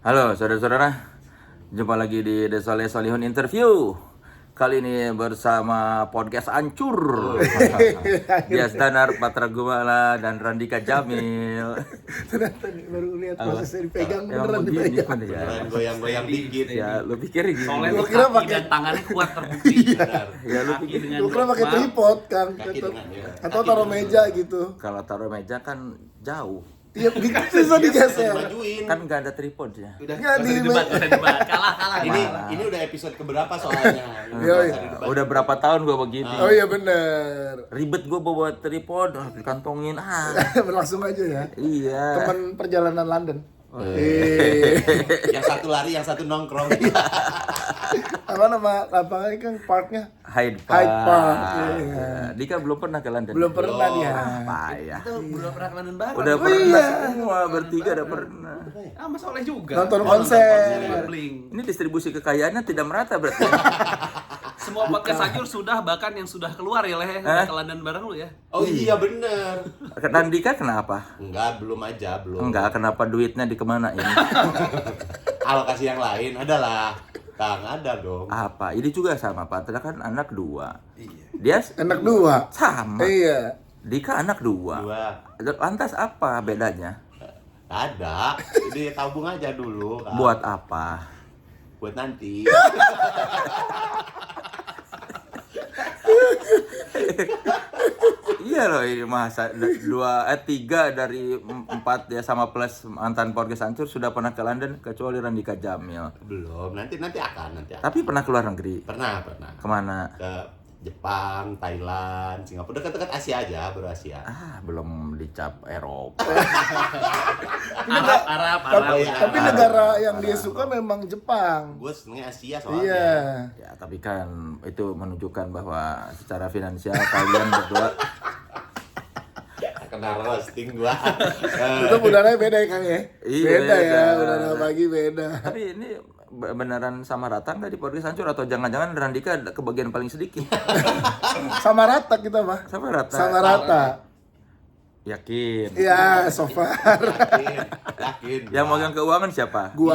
Halo saudara-saudara, jumpa lagi di The Soleh Solihun Interview. Kali ini bersama podcast Ancur. Dias Danar, Patra Gumala, dan Randika Jamil. Ternyata nih baru lihat prosesnya dipegang Emang beneran begini dipegang. kan ya. Goyang-goyang dikit. Ya, lu pikir gini. Soalnya Gua tuh kira kaki pakai- dan tangannya kuat terbukti. Benar. Ya, lu Kaki pikir dengan Lu kira pakai maaf, tripod Kang, Kaki dengan, ya. atau taruh meja gitu. kalau taruh meja kan jauh. Iya, bisa digeser. Majuin. Kan nggak ada tripod ya. Udah. Nggak di Gak usah debat. Kalah. Ini udah episode keberapa soalnya? Iya. Udah berapa tahun gua begini. Oh iya bener. Ribet gua bawa tripod, dikantongin. Langsung aja ya. Iya. Teman perjalanan London. Yang satu lari, yang satu nongkrong. Apa nama lapangan kan parknya? Hyde Hyde Park. Iya. Iya. Dika belum pernah ke London. Belum pernah dia. Apa ya? Kita belum pernah ke London bareng. Udah Oh, pernah iya. semua bertiga udah pernah. Sama Soleh juga. Nonton konser. Bling. Ini distribusi kekayaannya tidak merata berarti. Semua podcast Ancur sudah, bahkan yang sudah keluar ya Leh, udah ke London bareng lu ya. Oh iya bener. Dan Dika kenapa? Enggak, belum aja, belum. Enggak, kenapa duitnya dikemanain? Alokasi yang lain adalah Kang, ada dong. Apa? Ini juga sama, Patra kan anak dua. Iya. Dia Anak dua. sama. Iya. Dika anak dua. Dua. Lantas apa bedanya? Ada. Jadi tabung aja dulu. Kang. Buat apa? Buat nanti. Iya loh, ini masa tiga dari empat ya sama plus mantan podcast Ancur sudah pernah ke London kecuali Randika Jamil. Belum. Nanti akan. Tapi pernah keluar negeri. Pernah. Kemana? Ke Jepang, Thailand, Singapura, dekat-dekat Asia aja, baru Asia. Belum dicap Eropa. Arab. Tapi negara yang dia suka memang Jepang. Gue senengnya Asia soalnya. Iya. Ya, tapi kan itu menunjukkan bahwa secara finansial kalian berdua Kena roasting gua. Itu udaranya beda ya Kang ya? Iya, Beda ya, beda. udara pagi beda. tapi ini beneran sama rata nggak di podcast Ancur atau jangan-jangan Randika kebagian paling sedikit? Sama rata kita mah. Sama rata. Sama rata. Yakin. Iya, so far. Yakin. Yang megang keuangan siapa? Gua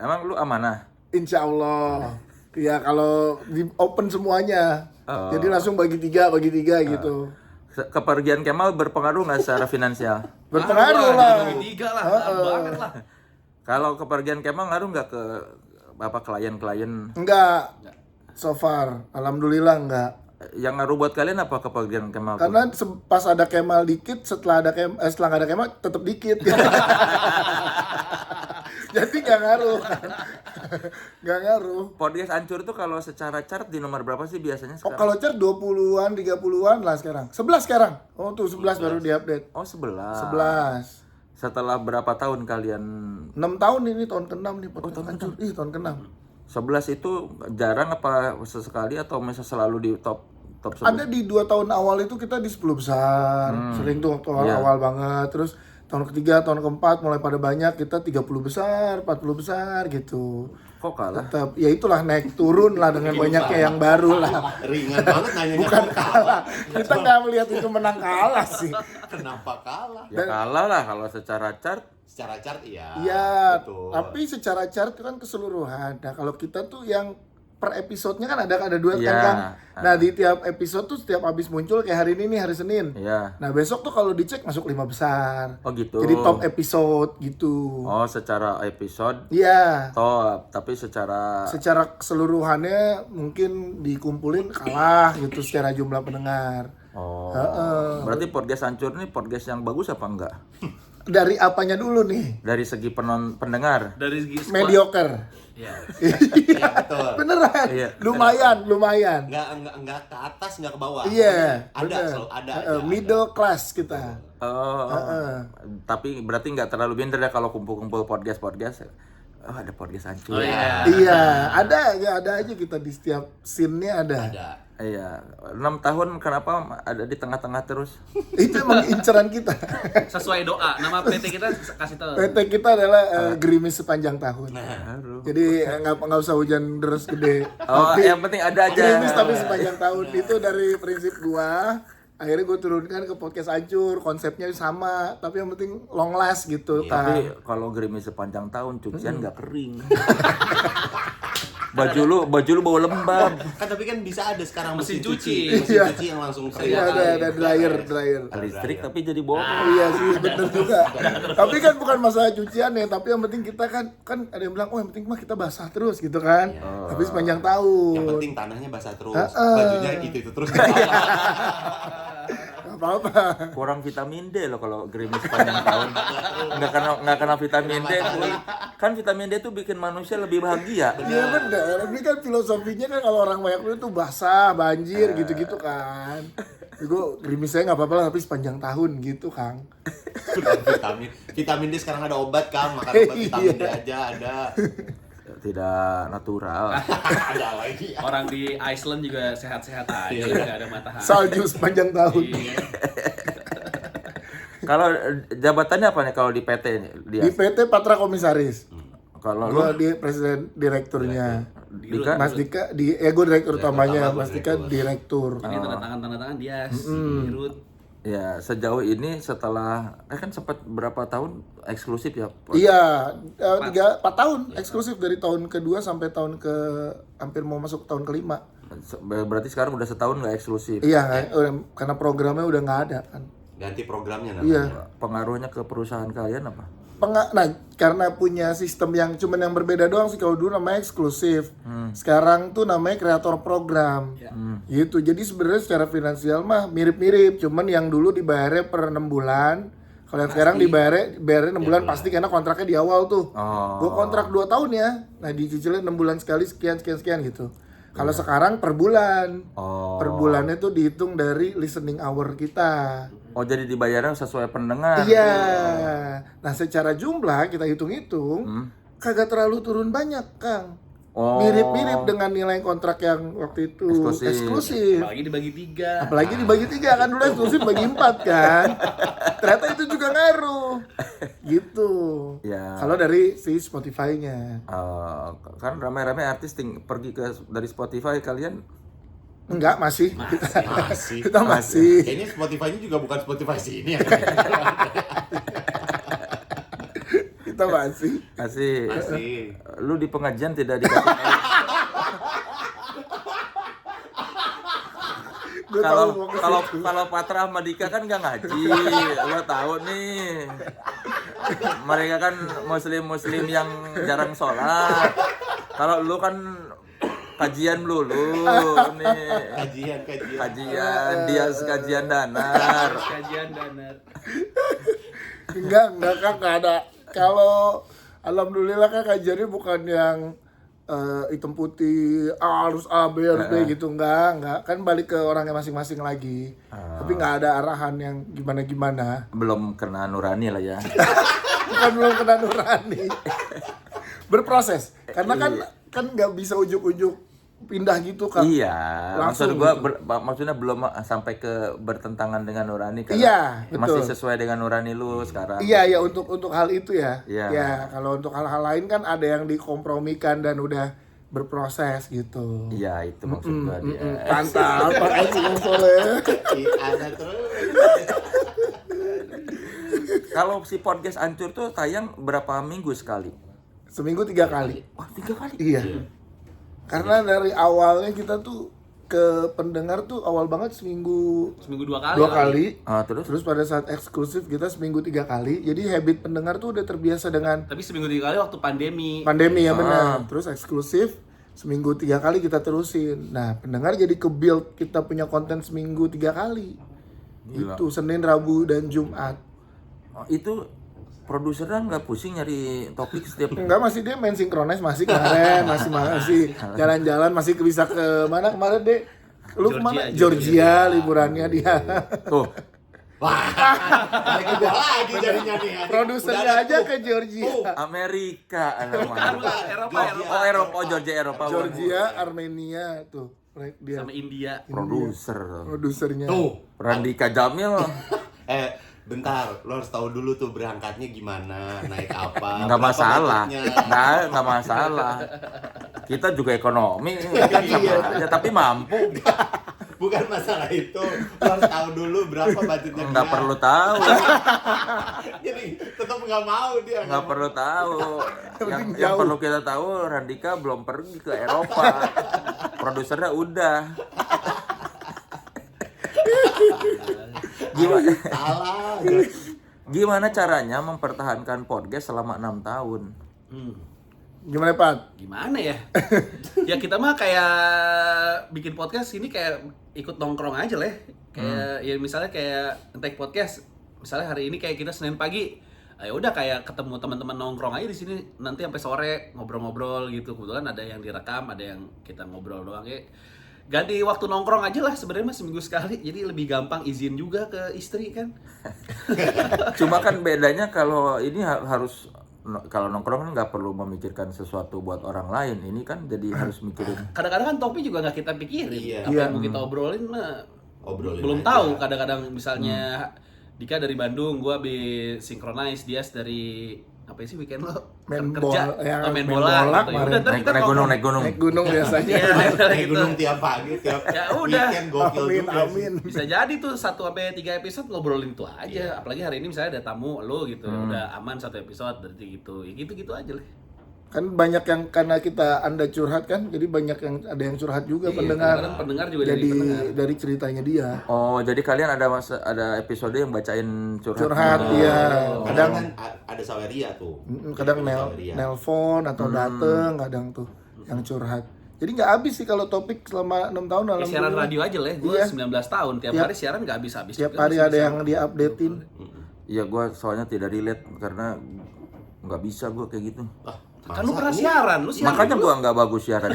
Emang lu amanah? insya Allah. Ya kalau di open semuanya. Oh. Jadi langsung bagi tiga gitu. Kepergian Kemal berpengaruh nggak secara finansial? Berpengaruh lah. Tiga lah, banget lah. Kalau kepergian Kemal ngaruh nggak ke apa klien-klien? Enggak. So far, alhamdulillah enggak. Yang ngaruh buat kalian apa kepergian Kemal? Karena pas ada Kemal dikit, setelah nggak ada Kemal tetap dikit. Jadi nggak ngaruh. Nggak ngaruh. Podcast Ancur tuh kalau secara chart di nomor berapa sih biasanya Oh, sekarang? kalau chart 20-an, 30-an lah sekarang. 11 sekarang. Oh, tuh 11 baru diupdate. Oh, 11. 11. Setelah berapa tahun kalian? 6 tahun ini, tahun ke-6 nih podcast tahun Ancur. Ih, tahun ke-6. 11 itu jarang apa sesekali atau masih selalu di top 11? Ada di 2 tahun awal itu kita di 10 besar. Sering tuh waktu awal-awal banget. Terus tahun ketiga, tahun keempat mulai pada banyak, kita 30 besar, 40 besar gitu. Kok kalah? Tetap ya itulah naik turun lah dengan banyaknya yang baru lah. Ringan banget nanya. Bukan kalah. Kita nggak melihat itu menang kalah sih. Kenapa kalah? Ya kalah lah kalau secara chart. Secara chart iya. Iya, Betul. tapi secara chart itu kan keseluruhan. Nah, kalau kita tuh yang per episodenya kan ada duet Iya. kan Kang. Nah, di tiap episode tuh setiap habis muncul kayak hari ini nih, hari Senin. Iya. Nah, besok tuh kalau dicek masuk 5 besar. Oh gitu. Jadi top episode gitu. Oh, secara episode Iya. top, tapi secara Secara keseluruhannya mungkin dikumpulin kalah gitu secara jumlah pendengar. Oh. Heeh. Berarti podcast Ancur ini podcast yang bagus apa enggak? Dari apanya dulu nih? Dari segi pendengar. Dari segi squad. Mediocre. Ya. Iya betul. Beneran. Iya. Lumayan. Enggak ke atas, enggak ke bawah. Iya. Ada, bener. selalu ada. Middle class kita. Oh. Tapi berarti nggak terlalu minder ya kalau kumpul-kumpul podcast. Oh, ada podcast Ancur. Oh iya. Iya, ada aja kita di setiap scene-nya ada. Ada. Iya. 6 tahun kenapa ada di tengah-tengah terus? Itu emang inceran kita. Sesuai doa. Nama PT kita kasih tahu. PT kita adalah gerimis sepanjang tahun. Aduh. Jadi nggak usah hujan deras gede. Oh, yang penting ada aja. Gerimis tapi sepanjang tahun itu dari prinsip gua. Akhirnya gue turunkan ke podcast Hancur, konsepnya sama, tapi yang penting long last gitu. Tapi kalau gerimis sepanjang tahun cucian nggak kering. Baju lu bau lembab. Kan tapi kan bisa ada sekarang Mesin mesin cuci. cuci yang langsung Iya, ada dryer. Listrik tapi jadi bohong. Iya sih, bener juga. Tapi kan bukan masalah cucian ya, tapi yang penting kita kan ada yang bilang, oh yang penting mah kita basah terus gitu kan. Tapi sepanjang tahun. Yang penting tanahnya basah terus, bajunya itu terus. Gak apa-apa. Kurang vitamin D loh kalau gerimis sepanjang tahun. Nggak kena vitamin D. Kan vitamin D tuh bikin manusia lebih bahagia. Iya bener, ini kan filosofinya kan kalau orang banyak duit tuh basah, banjir gitu-gitu kan. Gue gerimis saya nggak apa-apa lah, tapi sepanjang tahun gitu Kang. Vitamin D sekarang ada obat Kang, makan obat vitamin D aja ada. Tidak natural. Ada lagi. Orang di Iceland juga sehat-sehat aja, nggak ada matahari. Salju sepanjang tahun. Iya. Kalau jabatannya apa nih kalau di PT ini? Di PT Patra Komisaris. Kalau lu Gue di presiden direkturnya. Dika? Mas Dika gue direktur utamanya, Mas Dika direktur. Ini tanda tangan dia, Dirut. Ya, sejauh ini setelah kan sempat berapa tahun eksklusif ya? Iya, 4 tahun eksklusif dari tahun kedua sampai tahun ke hampir mau masuk tahun kelima. Berarti sekarang udah setahun nggak eksklusif. Iya, karena programnya udah nggak ada kan. Ganti programnya namanya. Iya. Pengaruhnya ke perusahaan kalian apa? Nah, karena punya sistem yang cuman yang berbeda doang sih. Kalau dulu namanya eksklusif, sekarang tuh namanya kreator program, gitu. Jadi sebenarnya secara finansial mah mirip-mirip, cuman yang dulu dibayarnya per 6 bulan, kalau yang sekarang dibayarnya 6 bulan pasti karena kontraknya di awal tuh. Gue kontrak 2 tahun ya, nah dicicilin 6 bulan sekali sekian gitu. Kalau sekarang per bulan, per bulannya tuh dihitung dari listening hour kita. Oh, jadi dibayarnya sesuai pendengar. Iya. Nah, secara jumlah kita hitung-hitung kagak terlalu turun banyak, Kang. Mirip-mirip dengan nilai kontrak yang waktu itu eksklusif. Apalagi dibagi 3. Apalagi dibagi 3 kan, dulu eksklusif bagi 4 kan. Ternyata itu juga ngaruh. Gitu. Ya. Kalau dari si Spotify-nya. Kan ramai-ramai artis pergi dari Spotify, kalian Enggak, masih. Masih. Kita masih. Kayaknya Spotify-nya juga bukan Spotify sini ya. Kita masih. masih. Lu di pengajian tidak dikasih kalau Patra sama Dika kan nggak ngaji, lo tahu nih. Mereka kan muslim yang jarang sholat. Kalau lu kan kajian melulu nih. Kajian, dia kajian danar. Enggak Kak, enggak ada. Kalau alhamdulillah kan kajiannya bukan yang hitam putih harus A B harus B gitu, enggak kan balik ke orangnya masing-masing lagi. Tapi enggak ada arahan yang gimana. Belum kena nurani lah ya. Bukan belum kena nurani. Berproses. Karena kan enggak bisa ujuk-ujuk pindah gitu kan. Iya, langsung maksud gua gitu. maksudnya belum sampai ke bertentangan dengan nurani kan. Iya, betul. Masih sesuai dengan nurani lu sekarang. Iya untuk hal itu ya. Iya. Ya, kalau untuk hal-hal lain kan ada yang dikompromikan dan udah berproses gitu. Iya, itu maksud gua dia. Mantap, makasih Bang Soleh. Ada terus. Kalau si podcast Hancur tuh tayang berapa minggu sekali? Seminggu 3 kali. Wah, 3 kali? Iya. Karena dari awalnya kita tuh ke pendengar tuh awal banget seminggu 2 kali. 2 kali. Terus Pada saat eksklusif kita seminggu 3 kali. Jadi habit pendengar tuh udah terbiasa dengan Tapi seminggu 3 kali waktu pandemi. pandemi ya benar. Terus eksklusif seminggu 3 kali kita terusin. Nah, pendengar jadi ke-build kita punya konten seminggu 3 kali. Gila. Itu Senin, Rabu, dan Jumat. itu produsernya nggak pusing nyari topik setiap Enggak, masih dia main sinkronis masih kemarin, masih jalan-jalan, masih bisa ke mana kemarin deh? Lu kemana? Georgia liburannya dia. tuh. Wah, lagi gua lagi jadinya nih. Produsernya aja ke Georgia. Amerika Eropa. Eropa, Eropa. Georgia, Armenia tuh. Dia Sama India. produsernya. Tuh, Randika Jamil. Bentar, lo harus tahu dulu tuh berangkatnya gimana, naik apa. Nggak berapa masalah. budgetnya. Nggak masalah. Kita juga ekonomi kan sama aja, tapi mampu. Bukan masalah itu. Lo harus tahu dulu berapa budgetnya Nggak dia. perlu tahu. Jadi tetap nggak mau dia. Nggak perlu tahu. Yang jauh. perlu kita tahu, Randika belum pergi ke Eropa. Produsernya udah. Gimana? Salah. Gimana caranya mempertahankan podcast selama 6 tahun? Gimana Pat? Gimana ya? Ya kita mah kayak bikin podcast ini kayak ikut nongkrong aja lah. Kayak ya misalnya kayak ngetek podcast. Misalnya hari ini kayak kita Senin pagi. Ya udah kayak ketemu teman-teman nongkrong aja di sini nanti sampai sore ngobrol-ngobrol gitu. Kebetulan ada yang direkam, ada yang kita ngobrol doang ya. Ganti waktu nongkrong aja lah sebenarnya mah seminggu sekali. Jadi lebih gampang izin juga ke istri kan. Cuma kan bedanya kalau ini harus kalau nongkrong kan nggak perlu memikirkan sesuatu buat orang lain. Ini kan jadi harus mikirin. Kadang-kadang kan topik juga nggak kita pikirin. Iya. Apa Iya. yang mau kita obrolin mah Obrolin belum aja. tahu. Kadang-kadang misalnya Dika dari Bandung, gua habis synchronize, Dias dari apa sih weekend lo Main kerja bola, ya, atau main main bola, bola gitu. Ya kemarin. udah, ntar Naik, kita naik gunung, ngobrol. naik gunung. Naik gunung biasanya. Iya, Naik gitu. gunung tiap pagi, tiap Ya udah. weekend gokil Amin, juga sih. amin. Bisa jadi tuh 1-3 episode ngobrolin itu aja. Apalagi hari ini misalnya ada tamu lo gitu, udah aman 1 episode berarti gitu. Ya gitu-gitu aja lah. Kan banyak yang karena Anda curhat kan, jadi banyak yang ada yang curhat juga Iya, pendengar. kadang-kadang pendengar juga Jadi dari pendengar. dari ceritanya dia. Oh, jadi kalian ada episode yang bacain curhat. Curhat iya. Kadang Kadang kan ada saweria tuh. kadang Saweria. nelpon atau dateng kadang tuh yang curhat. Jadi nggak habis sih kalau topik selama 6 tahun Ya, siaran alhamdulillah. radio aja lah, gue Iya. 19 tahun, tiap hari siaran nggak habis-habis. Tiap juga, hari masih ada bisa. yang dia-updatein. Iya, gue soalnya tidak relate karena nggak bisa gue kayak gitu. Kan lu pernah siaran, lu siaran. Makanya gue nggak bagus siaran.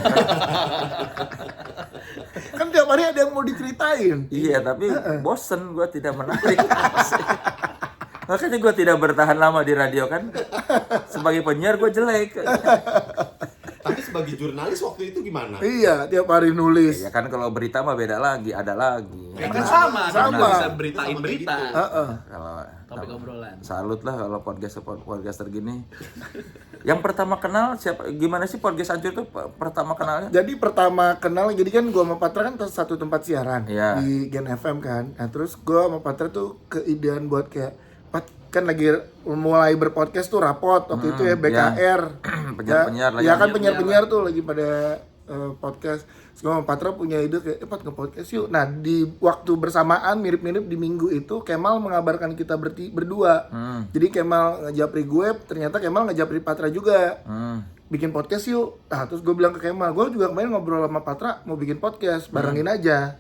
Kan tiap hari ada yang mau diceritain. Iya, tapi bosen, gue tidak menarik. Makanya gue tidak bertahan lama di radio kan. Sebagai penyiar gue jelek. Tapi sebagai jurnalis waktu itu gimana? Iya, tiap hari nulis. Ya kan kalau berita mah beda lagi, ada lagi. Ya kan sama, Sama. kita bisa beritain berita. Heeh. Kalau Topik obrolan. salut lah kalau podcaster gini. Yang pertama kenal siapa? Gimana sih podcast Ancur itu pertama kenalnya? Jadi pertama kenal, jadi kan gua sama Patra kan satu tempat siaran Iya. di Gen FM kan. Nah terus gua sama Patra tuh keidean buat kayak Pat kan lagi mulai berpodcast tuh rapot waktu itu ya BKR. Penyiar-penyiar lagi. Ya kan penyiar-penyiar tuh lagi pada podcast. Terus gua sama Patra punya ide kayak Pat nge-podcast yuk. Nah di waktu bersamaan mirip-mirip di minggu itu Kemal mengabarkan kita berdua. Jadi Kemal ngejapri gue, ternyata Kemal ngejapri Patra juga. Bikin podcast yuk. Nah terus gue bilang ke Kemal, gue juga kemarin ngobrol sama Patra mau bikin podcast, barengin aja.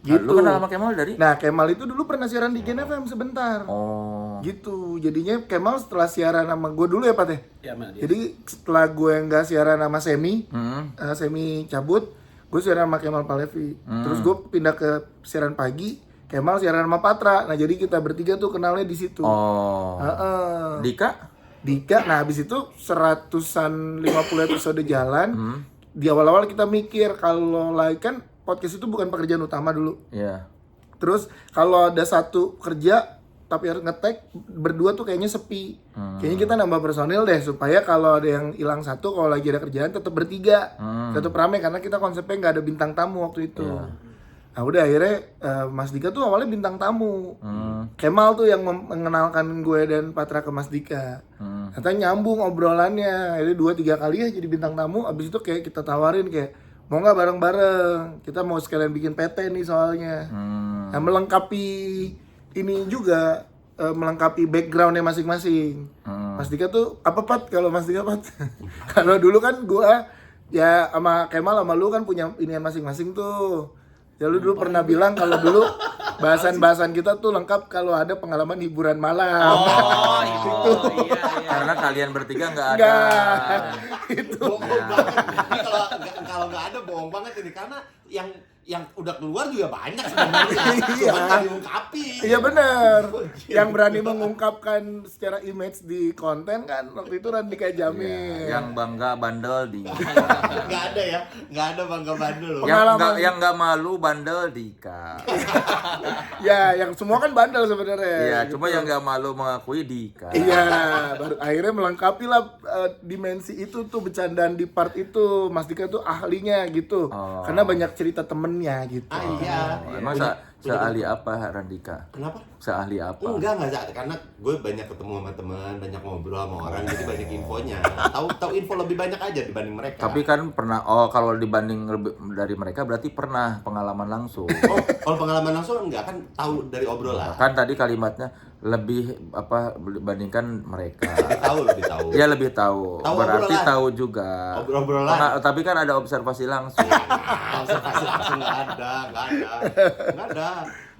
Gitu. Lu kenal sama Kemal dari? Nah Kemal itu dulu pernah siaran di Gen FM sebentar. Oh. Gitu. Jadinya Kemal setelah siaran sama gue dulu ya Pat ya. Ya, mana dia? Jadi setelah gue nggak siaran sama Semi, Hmm. Semi cabut, gue siaran sama Kemal Palevi. Terus gue pindah ke siaran pagi, Kemal siaran sama Patra. Nah jadi kita bertiga tuh kenalnya di situ. Oh. Heeh. Dika? Dika, nah habis itu 150 episode jalan. Di awal-awal kita mikir kalau like kan podcast itu bukan pekerjaan utama dulu. Iya. Terus kalau ada satu kerja tapi harus ngetek berdua tuh kayaknya sepi. Kayaknya kita nambah personil deh supaya kalau ada yang hilang satu, kalau lagi ada kerjaan tetap bertiga. Tetap rame karena kita konsepnya nggak ada bintang tamu waktu itu. Nah udah akhirnya Mas Dika tuh awalnya bintang tamu. Kemal tuh yang mengenalkan gue dan Patra ke Mas Dika. Katanya nyambung obrolannya. Jadi 2-3 kali ya jadi bintang tamu. Abis itu kayak kita tawarin kayak mau nggak bareng-bareng? Kita mau sekalian bikin PT nih soalnya. Nah melengkapi ini juga melengkapi backgroundnya masing-masing. Mas Dika tuh apa Pat? Kalau Mas Dika Pat? Kalau dulu kan gua ya sama Kemal sama lu kan punya inian masing-masing tuh. Ya lu dulu pernah bilang kalau dulu bahasan-bahasan kita tuh lengkap kalau ada pengalaman hiburan malam. Oh, itu. Iya, iya. Karena kalian bertiga nggak ada. Enggak. Itu. Bohong banget. Ini kalau nggak ada bohong banget ini karena yang udah keluar juga banyak sebenarnya. Iya. Cuma nggak diungkapin. Iya benar. Yang berani mengungkapkan secara image di konten kan waktu itu Randika Jamil. Yang bangga bandel di. Nggak ada ya, nggak ada bangga bandel loh. Pengalaman. yang nggak malu bandel Dika. Ya, yang semua kan bandel sebenarnya. Iya, Gitu. cuma yang nggak malu mengakui Dika. Iya, baru akhirnya melengkapi lah dimensi itu tuh bercandaan di part itu. Mas Dika tuh ahlinya gitu. Oh. Karena banyak cerita temennya temennya gitu. Iya. Emang seahli apa Randika? Kenapa? Seahli apa? Enggak, karena gue banyak ketemu sama teman, banyak ngobrol sama orang, jadi banyak infonya. Tahu info lebih banyak aja dibanding mereka. Tapi kan pernah, kalau dibanding lebih dari mereka berarti pernah pengalaman langsung. kalau pengalaman langsung enggak, kan tahu dari obrolan. Kan tadi kalimatnya lebih dibandingkan mereka. Lebih tahu. Iya lebih tahu. Tahu Berarti obrolan. tahu juga. Obrolan. Tapi kan ada observasi langsung. Observasi langsung nggak ada.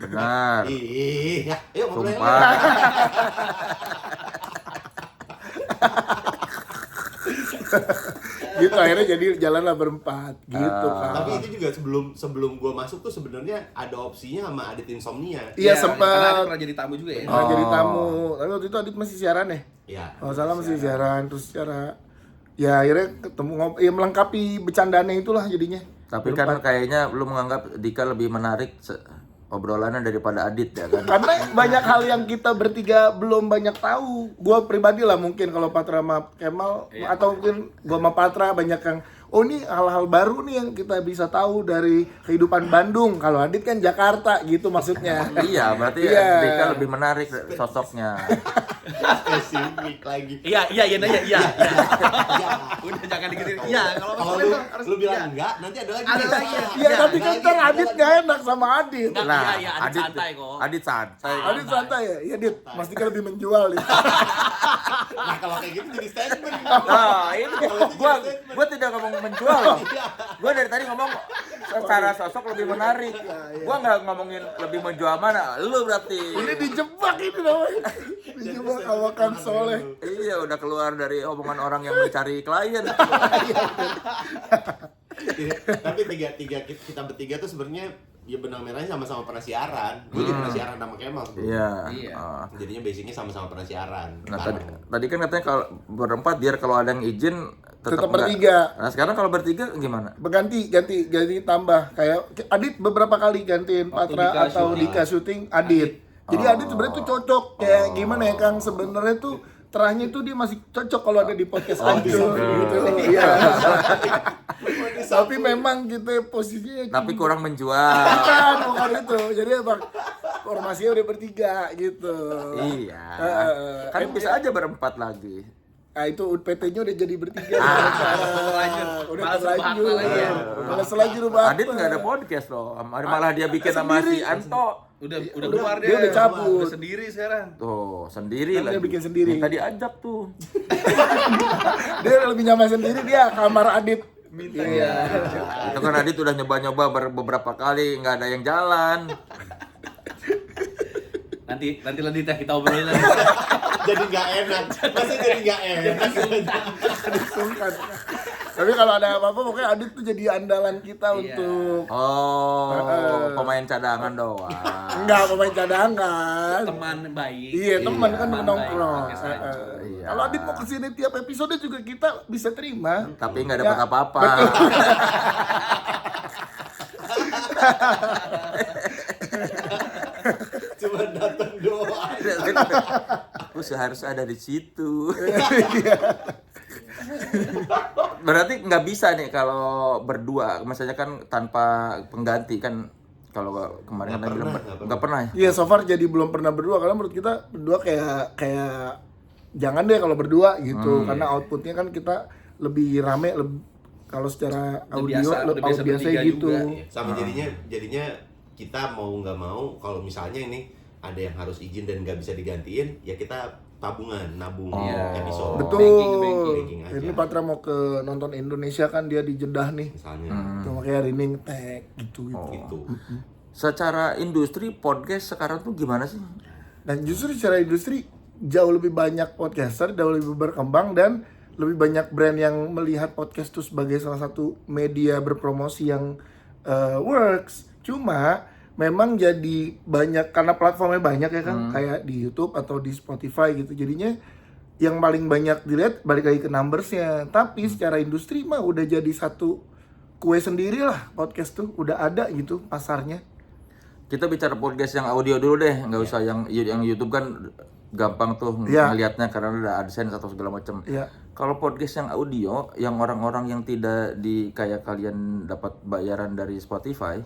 Benar. Iya, yuk ngobrol yang Sumpah. lain. Gitu akhirnya jadi jalanlah berempat gitu kan. Tapi itu juga sebelum gua masuk tuh sebenarnya ada opsinya sama Adit Insomnia. Iya Karena sempat Adit pernah jadi tamu juga ya. jadi tamu. Tapi waktu itu Adit masih siaran ya. Iya. Kalau salah masih siaran terus secara ya akhirnya ketemu ya melengkapi bercandanya itulah jadinya. Tapi kan kayaknya lu menganggap Dika lebih menarik obrolannya daripada Adit ya kan? Karena banyak hal yang kita bertiga belum banyak tahu. Gua pribadi lah mungkin kalau Patra sama Kemal atau mungkin gua sama Patra banyak yang ini hal-hal baru nih yang kita bisa tahu dari kehidupan Bandung. Kalau Adit kan Jakarta gitu maksudnya. Iya, berarti Iya. Dika lebih menarik sosoknya. Spesifik lagi. Iya, nanya iya. Udah jangan digituin. Iya, kalau Kalau masalah lu, itu harus lu bilang iya. enggak, nanti ada lagi. Ada lagi ya. Iya tapi kan ntar Adit gak enak sama Adit. Enggak, iya, Adit santai kok. Adit santai. Adit santai ya? Iya Dit, Mas Dika lebih menjual nih. Nah, kalau kayak gitu jadi statement. Nah, ini gua tidak ngomong menjual loh. Gua dari tadi ngomong secara sosok lebih menarik. Gua nggak ngomongin lebih menjual mana. Lu berarti. Ini dijebak ini namanya. Dijebak awakan soleh. Iya, udah keluar dari omongan orang yang mencari klien. Tapi kita bertiga tuh sebenarnya ya benang merahnya sama-sama pernah siaran. Gue juga pernah siaran sama Kemal tuh. Iya. Iya. Jadinya basicnya sama-sama pernah siaran. Nah, Bareng. tadi kan katanya kalau berempat biar kalau ada yang izin Tetap enggak. bertiga. Nah, sekarang kalau bertiga gimana? Ganti tambah kayak Adit beberapa kali gantiin Patra Dika atau syuting. Dika syuting Adit. Jadi Adit sebenarnya tuh cocok kayak gimana ya Kang sebenarnya tuh terahnya tuh dia masih cocok kalau ada di podcast Hancur gitu. Iya. Tapi memang gitu posisinya Tapi kurang menjual. bukan itu. Jadi emang formasinya udah bertiga gitu. Iya. Kan Kan bisa aja berempat lagi. Nah itu PT-nya udah jadi bertiga. terlanjur. Udah Malas terlanjur. berbakat lagi ya. Malas lagi rubah. Adit nggak ada podcast loh. Malah dia bikin sama si Anto. Udah keluar dia udah cabut. Udah sendiri sekarang. Tuh, sendiri Kan lagi. dia bikin sendiri. Minta diajak tuh. Dia lebih nyaman sendiri dia kamar Adit. Iya. Itu kan Adit udah nyoba-nyoba beberapa kali nggak ada yang jalan. Nanti lanjut ya kita obrolin lagi. Jadi nggak enak. Masa jadi nggak enak? Disungkan. Tapi kalau ada apa-apa pokoknya Adit tuh jadi andalan kita untuk Pemain cadangan doang. enggak pemain cadangan. Teman baik. Iya, teman kan teman nongkrong. baik, podcast Hancur. Iya. Kalau Adit mau kesini tiap episode juga kita bisa terima. Tapi nggak dapat Ya, apa-apa. Cuma datang doang. Aku seharusnya ada di situ. Berarti nggak bisa nih kalau berdua, misalnya kan tanpa pengganti kan. Kalau kemarin kan bilang nggak pernah ya. Iya, so far jadi belum pernah berdua karena menurut kita berdua kayak jangan deh kalau berdua gitu karena outputnya kan kita lebih rame kalau secara audio udah biasa bertiga gitu. juga. Sama jadinya kita mau nggak mau kalau misalnya ini ada yang harus izin dan nggak bisa digantiin, ya kita nabung episode. Betul. Banking aja. Ini Patra mau ke nonton Indonesia kan dia di Jeddah nih. Misalnya Cuma kayak Rining Tech gitu. gitu. Secara industri podcast sekarang tuh gimana sih? Dan justru secara industri jauh lebih banyak podcaster, jauh lebih berkembang dan lebih banyak brand yang melihat podcast itu sebagai salah satu media berpromosi yang works. Cuma memang jadi banyak karena platformnya banyak ya kan, kayak di YouTube atau di Spotify gitu. Jadinya yang paling banyak dilihat balik lagi ke numbersnya. Tapi secara industri mah udah jadi satu kue sendiri lah podcast tuh, udah ada gitu pasarnya. Kita bicara podcast yang audio dulu deh, nggak usah yang YouTube kan gampang tuh Iya. ngelihatnya karena udah AdSense atau segala macam. Iya. Kalau podcast yang audio, yang orang-orang yang tidak kayak kalian dapat bayaran dari Spotify,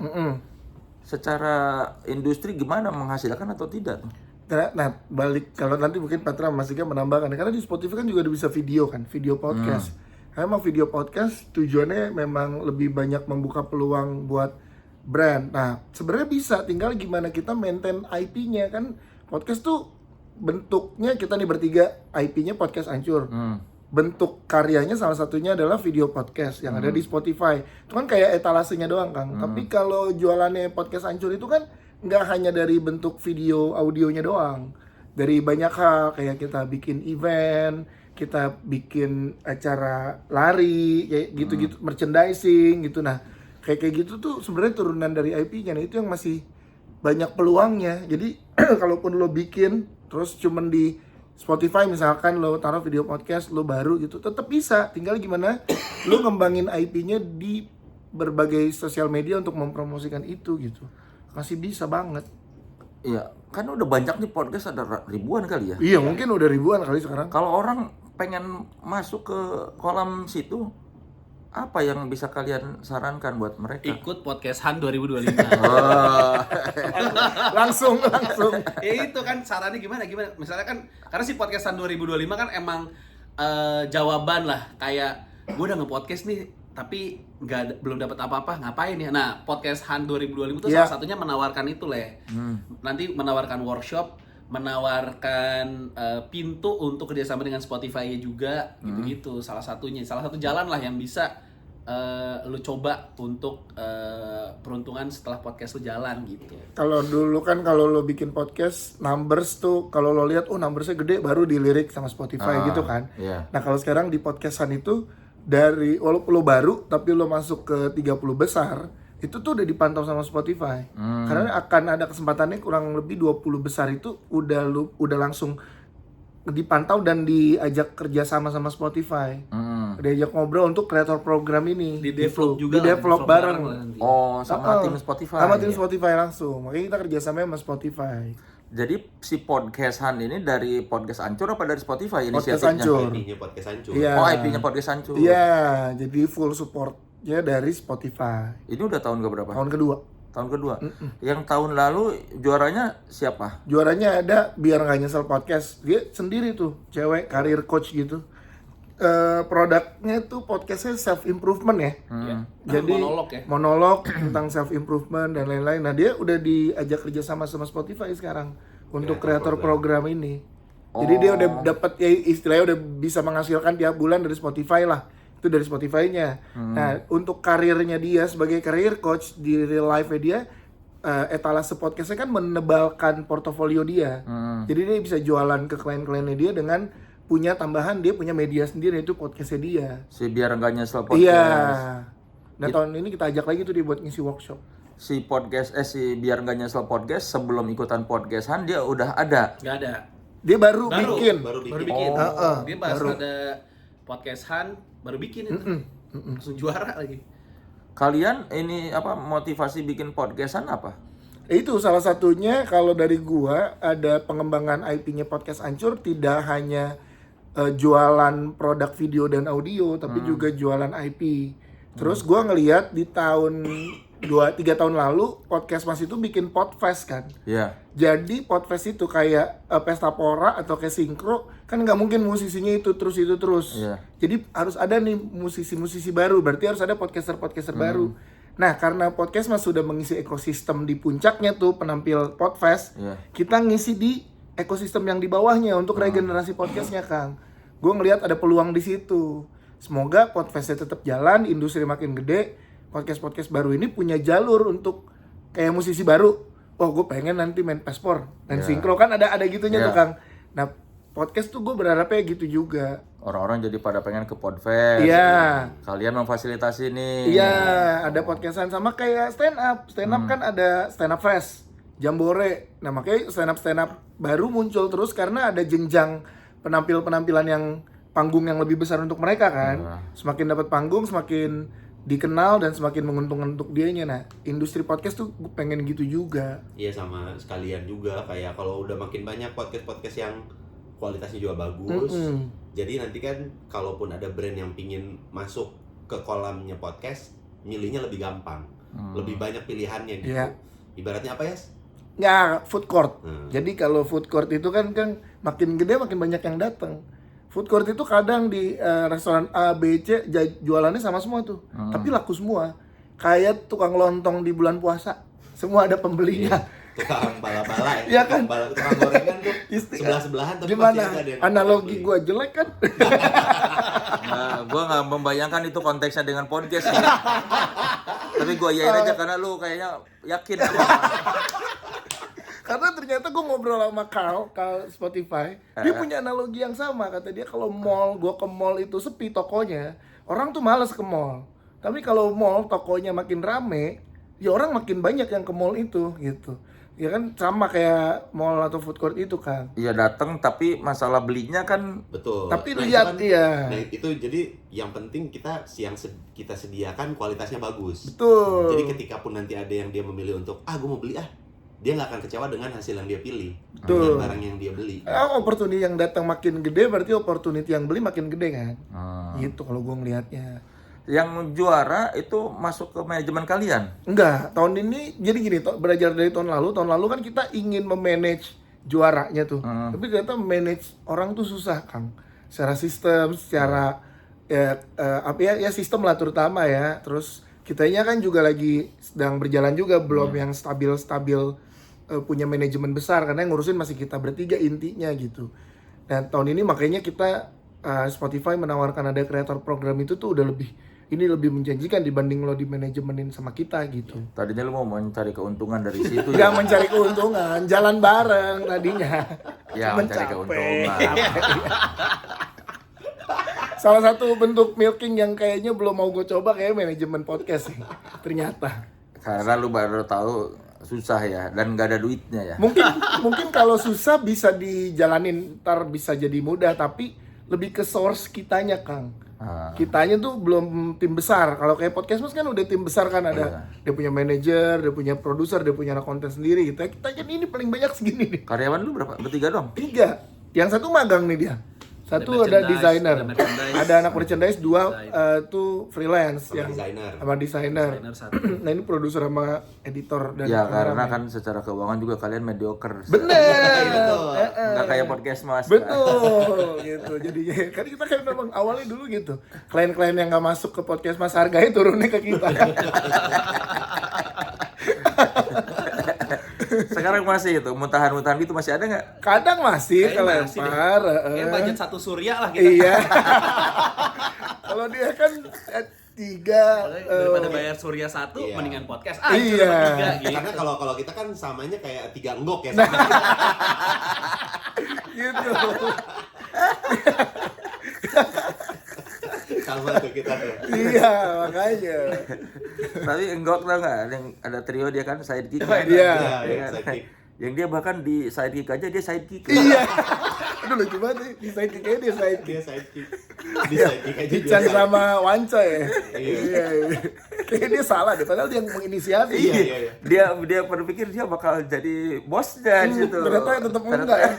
secara industri gimana, menghasilkan atau tidak? Nah, balik kalau nanti mungkin Patra Mas Ika menambahkan, karena di Spotify kan juga udah bisa video kan, video podcast. Karena emang video podcast tujuannya memang lebih banyak membuka peluang buat brand. Nah, sebenarnya bisa, tinggal gimana kita maintain IP-nya kan. Podcast tuh bentuknya kita nih bertiga, IP-nya Podcast Hancur. Bentuk karyanya salah satunya adalah video podcast yang ada di Spotify. Itu kan kayak etalasenya doang, Kang. Tapi kalau jualannya Podcast Hancur itu kan nggak hanya dari bentuk video audionya doang. Dari banyak hal, kayak kita bikin event, kita bikin acara lari, kayak gitu-gitu, merchandising gitu. Nah, kayak gitu tuh sebenarnya turunan dari IP-nya. Nah, itu yang masih banyak peluangnya. Jadi kalaupun lo bikin terus cuman di Spotify misalkan lo taruh video podcast lo baru gitu, tetap bisa. Tinggal gimana lo ngembangin IP-nya di berbagai sosial media untuk mempromosikan itu gitu. Masih bisa banget. Iya, kan udah banyak nih podcast, ada ribuan kali ya. Iya, mungkin udah ribuan kali sekarang. Kalau orang pengen masuk ke kolam situ, apa yang bisa kalian sarankan buat mereka? Ikut podcast Han 2025. langsung. Ya itu kan sarannya gimana? Misalnya kan karena si podcast Han 2025 kan emang jawaban lah, kayak gue udah nge-podcast nih tapi belum dapat apa-apa, ngapain ya? Nah, podcast Han 2025 itu salah satunya menawarkan itu leh. Nanti menawarkan workshop, menawarkan pintu untuk kerjasama dengan Spotify juga, gitu-gitu. Salah satu jalan lah yang bisa lu coba untuk peruntungan setelah podcast lu jalan gitu. Kalau dulu kan kalau lo bikin podcast, numbers tuh kalau lo lihat numbersnya gede baru dilirik sama Spotify gitu kan. Iya. Nah, kalau sekarang di podcastan itu dari walaupun lo baru tapi lo masuk ke 30 besar, itu tuh udah dipantau sama Spotify. Karena akan ada kesempatannya kurang lebih 20 besar itu udah langsung dipantau dan diajak kerja sama Spotify. Diajak ngobrol untuk kreator program ini. Di develop juga. Di develop bareng. Oh, sama tim Spotify. Sama tim Spotify langsung. Makanya kita kerja sama Spotify. Jadi si podcast Han ini dari Podcast Hancur apa dari Spotify Podcast inisiatifnya? Hancur. IP-nya Podcast Hancur. Iya. Oh, IP-nya Podcast Hancur. Iya, jadi full supportnya dari Spotify. Ini udah tahun keberapa? Tahun kedua. Tahun kedua. Yang tahun lalu juaranya siapa? Juaranya ada Biar Nggak Nyesel Podcast. Dia sendiri tuh, cewek, karir coach gitu. Produknya tuh podcastnya self improvement ya. Jadi monolog ya. monolog tentang self improvement dan lain-lain. Nah, dia udah diajak kerja sama Spotify sekarang untuk kreator program ini. Jadi dia udah dapat ya istilahnya udah bisa menghasilkan tiap bulan dari Spotify lah. Itu dari Spotify-nya. Nah, untuk karirnya dia sebagai career coach di real life-nya dia, etalase podcastnya kan menebalkan portofolio dia. Jadi dia bisa jualan ke klien-kliennya dia dengan punya tambahan, dia punya media sendiri, itu podcastnya dia. Si Biar Nggak Nyesel Podcast. Iya. Nah, tahun ini kita ajak lagi tuh dia buat ngisi workshop. Si Biar Nggak Nyesel Podcast sebelum ikutan podcast Han dia udah ada. Nggak ada. Dia baru bikin. Baru Baru bikin. bikin. Oh, Dia pas baru. ada podcast Han baru bikin itu. Langsung juara lagi. Kalian ini apa motivasi bikin podcast Han apa? Itu salah satunya kalau dari gua ada pengembangan IP-nya Podcast Hancur, tidak hanya jualan produk video dan audio tapi juga jualan IP. Terus gua ngelihat di tahun 2-3 tahun lalu Podcast Mas itu bikin Podfest kan. Iya. Jadi Podfest itu kayak pesta pora atau kayak sinkro, kan nggak mungkin musisinya itu terus. Iya. Jadi harus ada nih musisi-musisi baru, berarti harus ada podcaster baru. Nah, karena Podcast Mas sudah mengisi ekosistem di puncaknya tuh penampil Podfest, kita ngisi di ekosistem yang di bawahnya untuk regenerasi podcastnya, Kang. Gue ngelihat ada peluang di situ. Semoga Podfestnya tetap jalan, industri makin gede, podcast baru ini punya jalur untuk kayak musisi baru. Oh, gue pengen nanti main paspor dan sinkro kan ada gitunya tuh, Kang. Nah, podcast tuh gue berharapnya gitu juga. Orang-orang jadi pada pengen ke Podfest. Iya. Kalian memfasilitasi nih. Iya, ada podcastan sama kayak stand up. Stand up kan ada stand up fest, Jambore. Nah, makanya stand up baru muncul terus karena ada jenjang penampilan yang panggung yang lebih besar untuk mereka kan. Semakin dapat panggung, semakin dikenal dan semakin menguntungkan untuk dianya. Nah, industri podcast tuh gue pengen gitu juga. Iya, sama sekalian juga kayak kalau udah makin banyak podcast yang kualitasnya juga bagus. Jadi nanti kan kalaupun ada brand yang pingin masuk ke kolamnya podcast, milihnya lebih gampang, lebih banyak pilihannya gitu. Iya. Ibaratnya apa ya? Ya, food court. Jadi kalau food court itu kan makin gede makin banyak yang datang. Food court itu kadang di restoran A, B, C jualannya sama semua tuh. Tapi laku semua. Kayak tukang lontong di bulan puasa. Semua ada pembelinya. Tukang bala-bala ya. Iya kan? Tukang gorengan tuh Istilah. sebelah-sebelahan tapi Gimana? pasti ada yang Analogi beli. gua jelek kan? Nah, gue nggak membayangkan itu konteksnya dengan podcast ya. Tapi gue iyain aja karena lu kayaknya yakin. Karena ternyata gue ngobrol sama Carl Spotify, dia punya analogi yang sama. Kata dia kalau gue ke mall itu sepi tokonya, orang tuh malas ke mall. Tapi kalau mall tokonya makin rame, ya orang makin banyak yang ke mall itu gitu. Ya kan sama kayak mall atau food court itu kan. Iya datang tapi masalah belinya kan Betul. Tapi Nah, lihat, itu iya. Nah, itu jadi yang penting kita kita sediakan kualitasnya bagus. Betul. Jadi ketika pun nanti ada yang dia memilih untuk gue mau beli dia nggak akan kecewa dengan hasil yang dia pilih, Betul. dengan barang yang dia beli. Opportunity yang datang makin gede berarti opportunity yang beli makin gede kan. Gitu kalau gue ngelihatnya. yang juara itu masuk ke manajemen kalian. Enggak, tahun ini jadi gini, belajar dari tahun lalu kan kita ingin memanage juaranya tuh. Tapi ternyata manage orang tuh susah, Kang. Secara sistem, secara ya sistem lah terutama ya. Terus kitanya kan juga lagi sedang berjalan juga, belum yang stabil punya manajemen besar karena yang ngurusin masih kita bertiga intinya gitu. Dan tahun ini makanya kita Spotify menawarkan ada creator program itu tuh udah lebih menjanjikan dibanding lo di manajemenin sama kita gitu. Tadinya lu mau mencari keuntungan dari situ Ya mencari keuntungan, jalan bareng tadinya. Ya mencari keuntungan. Salah satu bentuk milking yang kayaknya belum mau gue coba kayak manajemen podcast sih. Ternyata. Karena lu baru tahu susah ya dan nggak ada duitnya ya. Mungkin kalau susah bisa dijalanin, ntar bisa jadi mudah, tapi lebih ke source kitanya, Kang. Kitanya tuh belum tim besar. Kalau kayak podcast mas kan udah tim besar kan, ada dia punya manajer, dia punya produser, dia punya anak konten sendiri gitu. Kita kan ini paling banyak segini nih. Karyawan lu berapa? Bertiga doang? 3. Yang satu magang nih dia. Satu ada desainer, ada anak merchandise, 2 tuh freelance Sama yang desainer. sama desainer. Nah ini produser sama editor dan Ya karena kameramen. kan secara keuangan juga kalian mediocre. Bener. Nggak kayak podcast mas. Betul gitu. Jadi kan kita kan memang awalnya dulu gitu. Klien-klien yang nggak masuk ke podcast Mas harganya turunnya ke kita. Sekarang masih itu muntahan-muntahan gitu masih ada nggak? Kadang masih Kayaknya masih deh. kelempar. Kayak budget 1 surya lah kita. Iya. Kalau dia kan 3 Daripada bayar surya 1, Iya. mendingan podcast. Iya. Cuma 3 gitu. Karena kalau kita kan samanya kayak 3 enggok ya. gitu. Sama tuh kita tuh. Iya, makanya. Tapi enggak tau nggak? Ada trio dia kan sidekick. Iya. Iya, kan? sidekick. Yang dia bahkan di sidekick aja dia sidekick. Iya. Aduh lucu banget nih. Di sidekick-nya dia sidekick. Dia sidekick. Di sidekick aja dia Dican sidekick. sama Wanca ya. Iya. Iya. Kayaknya dia salah deh, padahal dia yang menginisiasi. Iya. Dia berpikir dia bakal jadi bosnya di situ. Ternyata tetap enggak ya.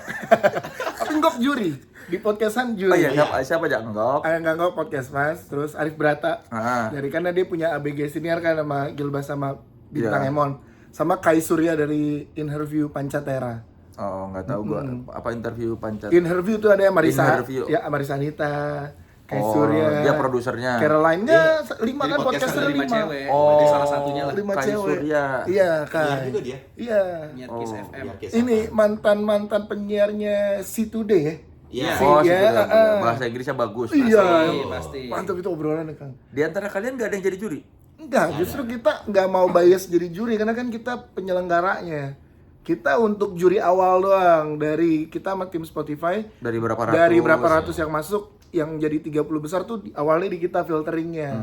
Tapi enggak juri. Di podcastan Oh juri. iya, siapa aja enggak? Enggak podcast Mas, terus Arif Brata. Dari karena dia punya ABG senior kan sama Gilbas sama Bintang Iya. Emon. Sama Kai Surya dari Interview Pancatera. Oh, nggak tahu gua apa interview pancat. Interview tuh ada Marisa. Interview. Ya, Marisa Anita. Kai Oh, Surya. dia produsernya. Caroline enggak, 5 Jadi kan podcast podcaster ada 5 5. cewek. Oh. Berarti salah satunya lah. 5 Kai cewek. Surya. Iya, Penyiar Kai. juga dia. Iya. Penyiar Kiss FM. Iya, Kiss Ini FM. mantan penyiarnya Si Today ya. Iya. Oh, Iya, sebenarnya bahasa Inggrisnya bagus. Iya. pasti. Mantap itu obrolannya, Kang. Di antara kalian nggak ada yang jadi juri? Enggak, justru kita nggak mau bias jadi juri karena kan kita penyelenggaranya. Kita untuk juri awal doang dari kita sama tim Spotify. Dari berapa ratus? Dari berapa ratus yang masuk, yang jadi 30 besar tuh awalnya di kita filteringnya.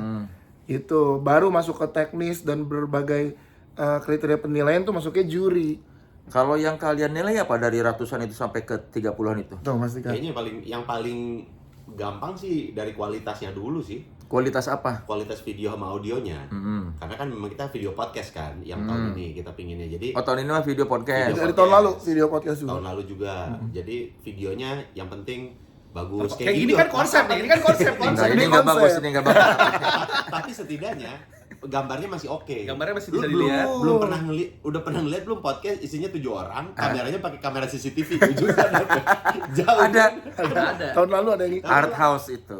Itu baru masuk ke teknis dan berbagai kriteria penilaian tuh masuknya juri. Kalau yang kalian nilai apa dari ratusan itu sampai ke 30-an itu? Tuh Mas Dika. Kayaknya yang paling gampang sih dari kualitasnya dulu sih. Kualitas apa? Kualitas video sama audionya. Karena kan memang kita video podcast kan yang tahun ini kita pinginnya. Jadi Oh, tahun ini mah video podcast. Video Dari tahun lalu video podcast juga. tahun lalu juga. Jadi videonya yang penting bagus Kayak gini kan konsep nih, ini kan konsep. Enggak, ini Ini enggak konsep. bagus, ini enggak bagus. Tapi setidaknya gambarnya masih oke. Gambarnya masih Lu bisa dilihat. Belum pernah udah pernah ngeliat belum podcast isinya 7 orang, kameranya pakai kamera CCTV 7 kan. Jauh. Ada Ada. Tahun lalu ada yang art house itu.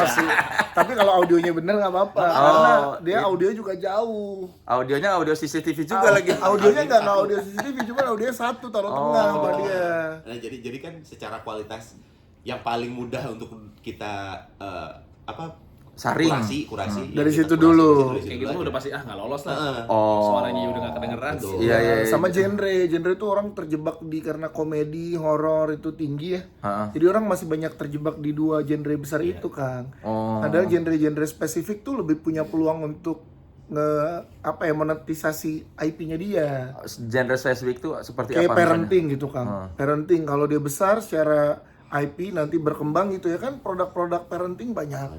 asli. Tapi kalau audionya bener nggak apa-apa. Oh, Karena dia audio juga jauh. Audionya audio CCTV juga lagi. Audionya nggak audio CCTV, cuma audionya satu taruh tengah sama dia. Nah, jadi kan secara kualitas yang paling mudah untuk kita Saring. kurasi. Dari ya kita situ kurasi dulu. dari situ Kayak gitu aja. udah pasti nggak lolos lah. Oh. Suaranya udah nggak kedengeran. Betul. Iya, iya, iya. Sama genre itu orang terjebak di karena komedi, horor itu tinggi ya. Heeh. Jadi orang masih banyak terjebak di dua genre besar itu, Kang. Oh. Padahal genre-genre spesifik tuh lebih punya peluang untuk monetisasi IP-nya dia. Genre spesifik itu seperti Kayak apa? parenting gitu, Kang. Parenting kalau dia besar secara IP nanti berkembang gitu ya kan, produk-produk parenting banyak.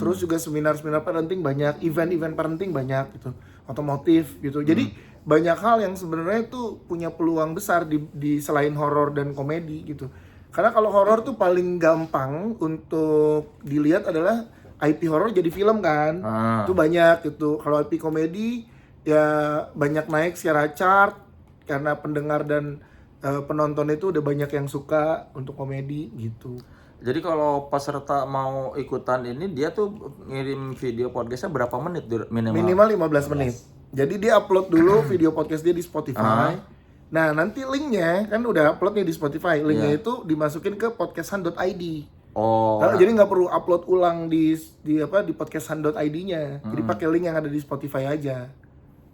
Terus juga seminar-seminar parenting banyak, event-event parenting banyak gitu. Otomotif gitu. Jadi banyak hal yang sebenarnya itu punya peluang besar di selain horor dan komedi gitu. Karena kalau horor tuh paling gampang untuk dilihat adalah IP horor jadi film kan. Itu banyak gitu. Kalau IP komedi ya banyak naik secara chart karena pendengar dan penonton itu udah banyak yang suka untuk komedi gitu. Jadi kalau peserta mau ikutan ini dia tuh ngirim video podcastnya berapa menit minimal? Minimal 15 menit. Jadi dia upload dulu video podcast dia di Spotify. Nah, nanti linknya kan udah upload nih di Spotify. Linknya itu dimasukin ke podcastan.id. Oh. Jadi nggak perlu upload ulang di podcastan.id-nya. Jadi pakai link yang ada di Spotify aja.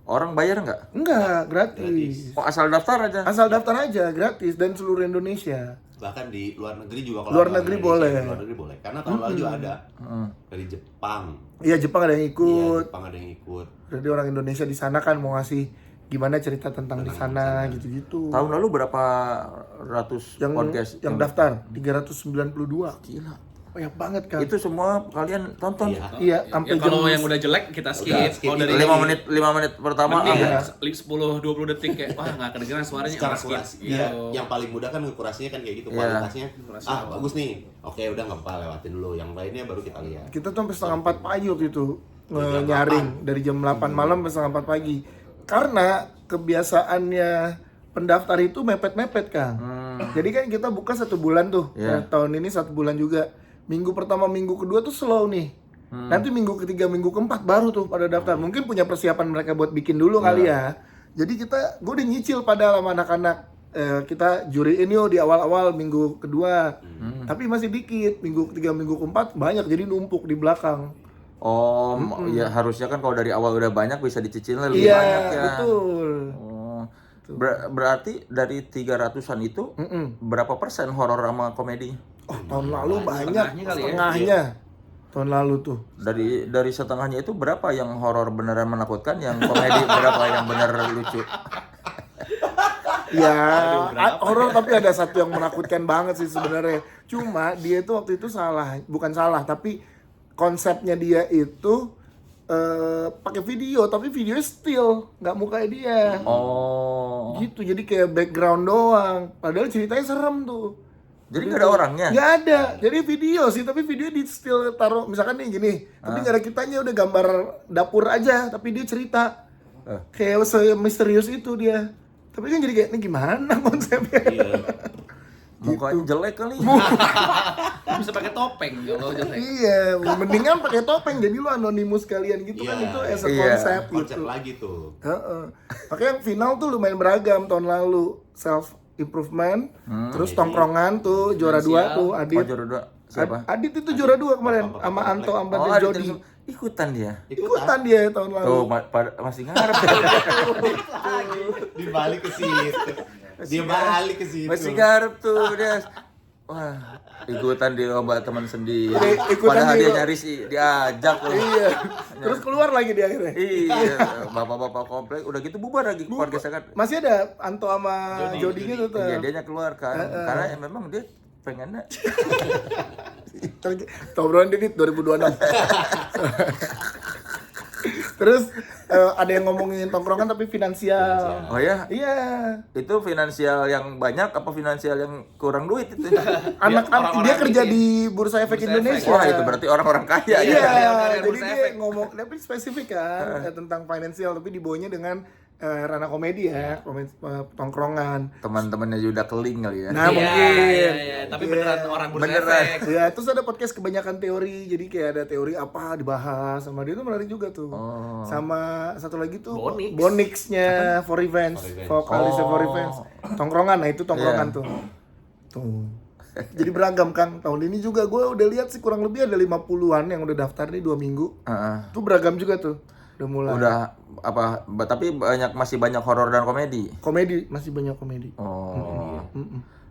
Orang bayar nggak? Enggak, gratis. Oh, asal daftar aja. Asal daftar aja, gratis dan seluruh Indonesia. Bahkan di luar negeri juga kalau Luar orang negeri Indonesia, boleh. Luar negeri boleh. Karena tahun lalu juga ada dari Jepang. Iya, Jepang ada yang Iya, ikut. Jepang ada yang ikut. Jadi orang Indonesia di sana kan mau ngasih gimana cerita tentang di sana gitu-gitu. Tahun lalu berapa ratus podcast Yang daftar 392. Gila. Banyak banget kan. Itu semua kalian tonton. Iya, sampai Ya, kalau yang udah jelek kita skip. Kalau dari 5 menit pertama mending ah, 10-20 detik kayak wah nggak kedengeran suaranya Secara skip. kurasi, yang paling mudah kan ngekurasinya kan kayak gitu, Iya. kualitasnya. Bagus nih. Oke, udah nggak apa-apa, lewatin dulu. Yang lainnya baru kita lihat. kita tuh sampai setengah 4 pagi waktu itu nyaring dari jam 8 malam sampai setengah 4 pagi. Karena kebiasaannya pendaftar itu mepet-mepet, Kang. Jadi kan kita buka 1 bulan tuh. Tahun ini 1 bulan juga. Minggu pertama, minggu kedua tuh slow nih. Nanti minggu ketiga, minggu keempat baru tuh pada daftar. Mungkin punya persiapan mereka buat bikin dulu kali ya. Jadi gue udah nyicil pada sama anak-anak. Kita juriin yuk di awal-awal minggu kedua. Tapi masih dikit. Minggu ketiga, minggu keempat banyak. Jadi numpuk di belakang. Oh, ya harusnya kan kalau dari awal udah banyak bisa dicicil lebih banyak ya. Betul. Oh. Berarti dari 300-an itu berapa persen horor sama komedi? Oh, tahun lalu banyak. Setengahnya kali ya. Setengahnya. Tahun lalu tuh. Dari setengahnya itu berapa yang horor beneran menakutkan, yang komedi berapa yang bener lucu? Ya, horor tapi ada satu yang menakutkan banget sih sebenarnya. Cuma dia itu waktu itu salah, bukan salah, tapi konsepnya dia itu pakai video, tapi videonya still, nggak mukanya dia. Oh. Gitu, jadi kayak background doang. Padahal ceritanya serem tuh. Jadi nggak ada orangnya? Nggak ada, jadi video sih, tapi video di still taruh, misalkan nih gini, tapi nggak ada kitanya, udah gambar dapur aja, tapi dia cerita. Kayak misterius itu dia. Tapi kan jadi kayak, ini gimana konsepnya? Iya. Mukanya jelek kali. Bisa pakai topeng kalau jelek. Iya, mendingan pakai topeng jadi lu anonimus kalian gitu kan, Iya, itu as a iya. konsep Konsep gitu. lagi tuh. Makanya yang final tuh lumayan beragam tahun lalu, self improvement, terus tongkrongan tuh juara 2 tuh Oh, Adit. juara 2 siapa? Adit itu juara 2 kemarin sama Anto Ambar Oh, dan ada Jody. ikutan dia. Ikutan dia tahun lalu. Oh, masih ngarep. Dibalik ke situ. Dia balik ke situ. Masih ngarep tuh dia. Wah, ikutan di lomba teman sendiri. Ikutan Padahal di- dia nyaris diajak loh. Iya. Terus keluar lagi di akhirnya. Iya, bapak-bapak komplek udah gitu bubar lagi podcast kan. Masih ada Anto sama Jody gitu tuh. Iya, dianya keluar kan. Karena ya memang dia pengennya. Tobroan Didit 2026. Terus ada yang ngomongin tongkrongan tapi finansial. Oh ya, Iya. itu finansial yang banyak apa finansial yang kurang duit itu? Anak-anak dia orang-orang kerja ini. di Bursa Efek Bursa Indonesia. Wah, itu berarti orang-orang kaya Iya, ya. Karya jadi Bursa dia Efek. ngomong tapi spesifik kan tentang finansial tapi dibawanya dengan ranah komedi ya, tongkrongan. Teman-temannya juga keling kali ya. Nah, mungkin. Iya. Tapi beneran orang Bursa Beneran. Efek. Ya, terus ada podcast kebanyakan teori. Jadi kayak ada teori apa dibahas sama dia tuh menarik juga tuh. Oh. Sama satu lagi tuh Bonix. Bonix-nya For Revenge, vokalisnya For Revenge. Tongkrongan, nah itu tongkrongan Iya. tuh. Tuh. Jadi beragam Kang. Tahun ini juga gue udah lihat sih kurang lebih ada 50-an yang udah daftar nih 2 minggu. Heeh. Tuh beragam juga tuh. Udah mulai. Udah tapi masih banyak horor dan komedi. Komedi, masih banyak komedi. Oh.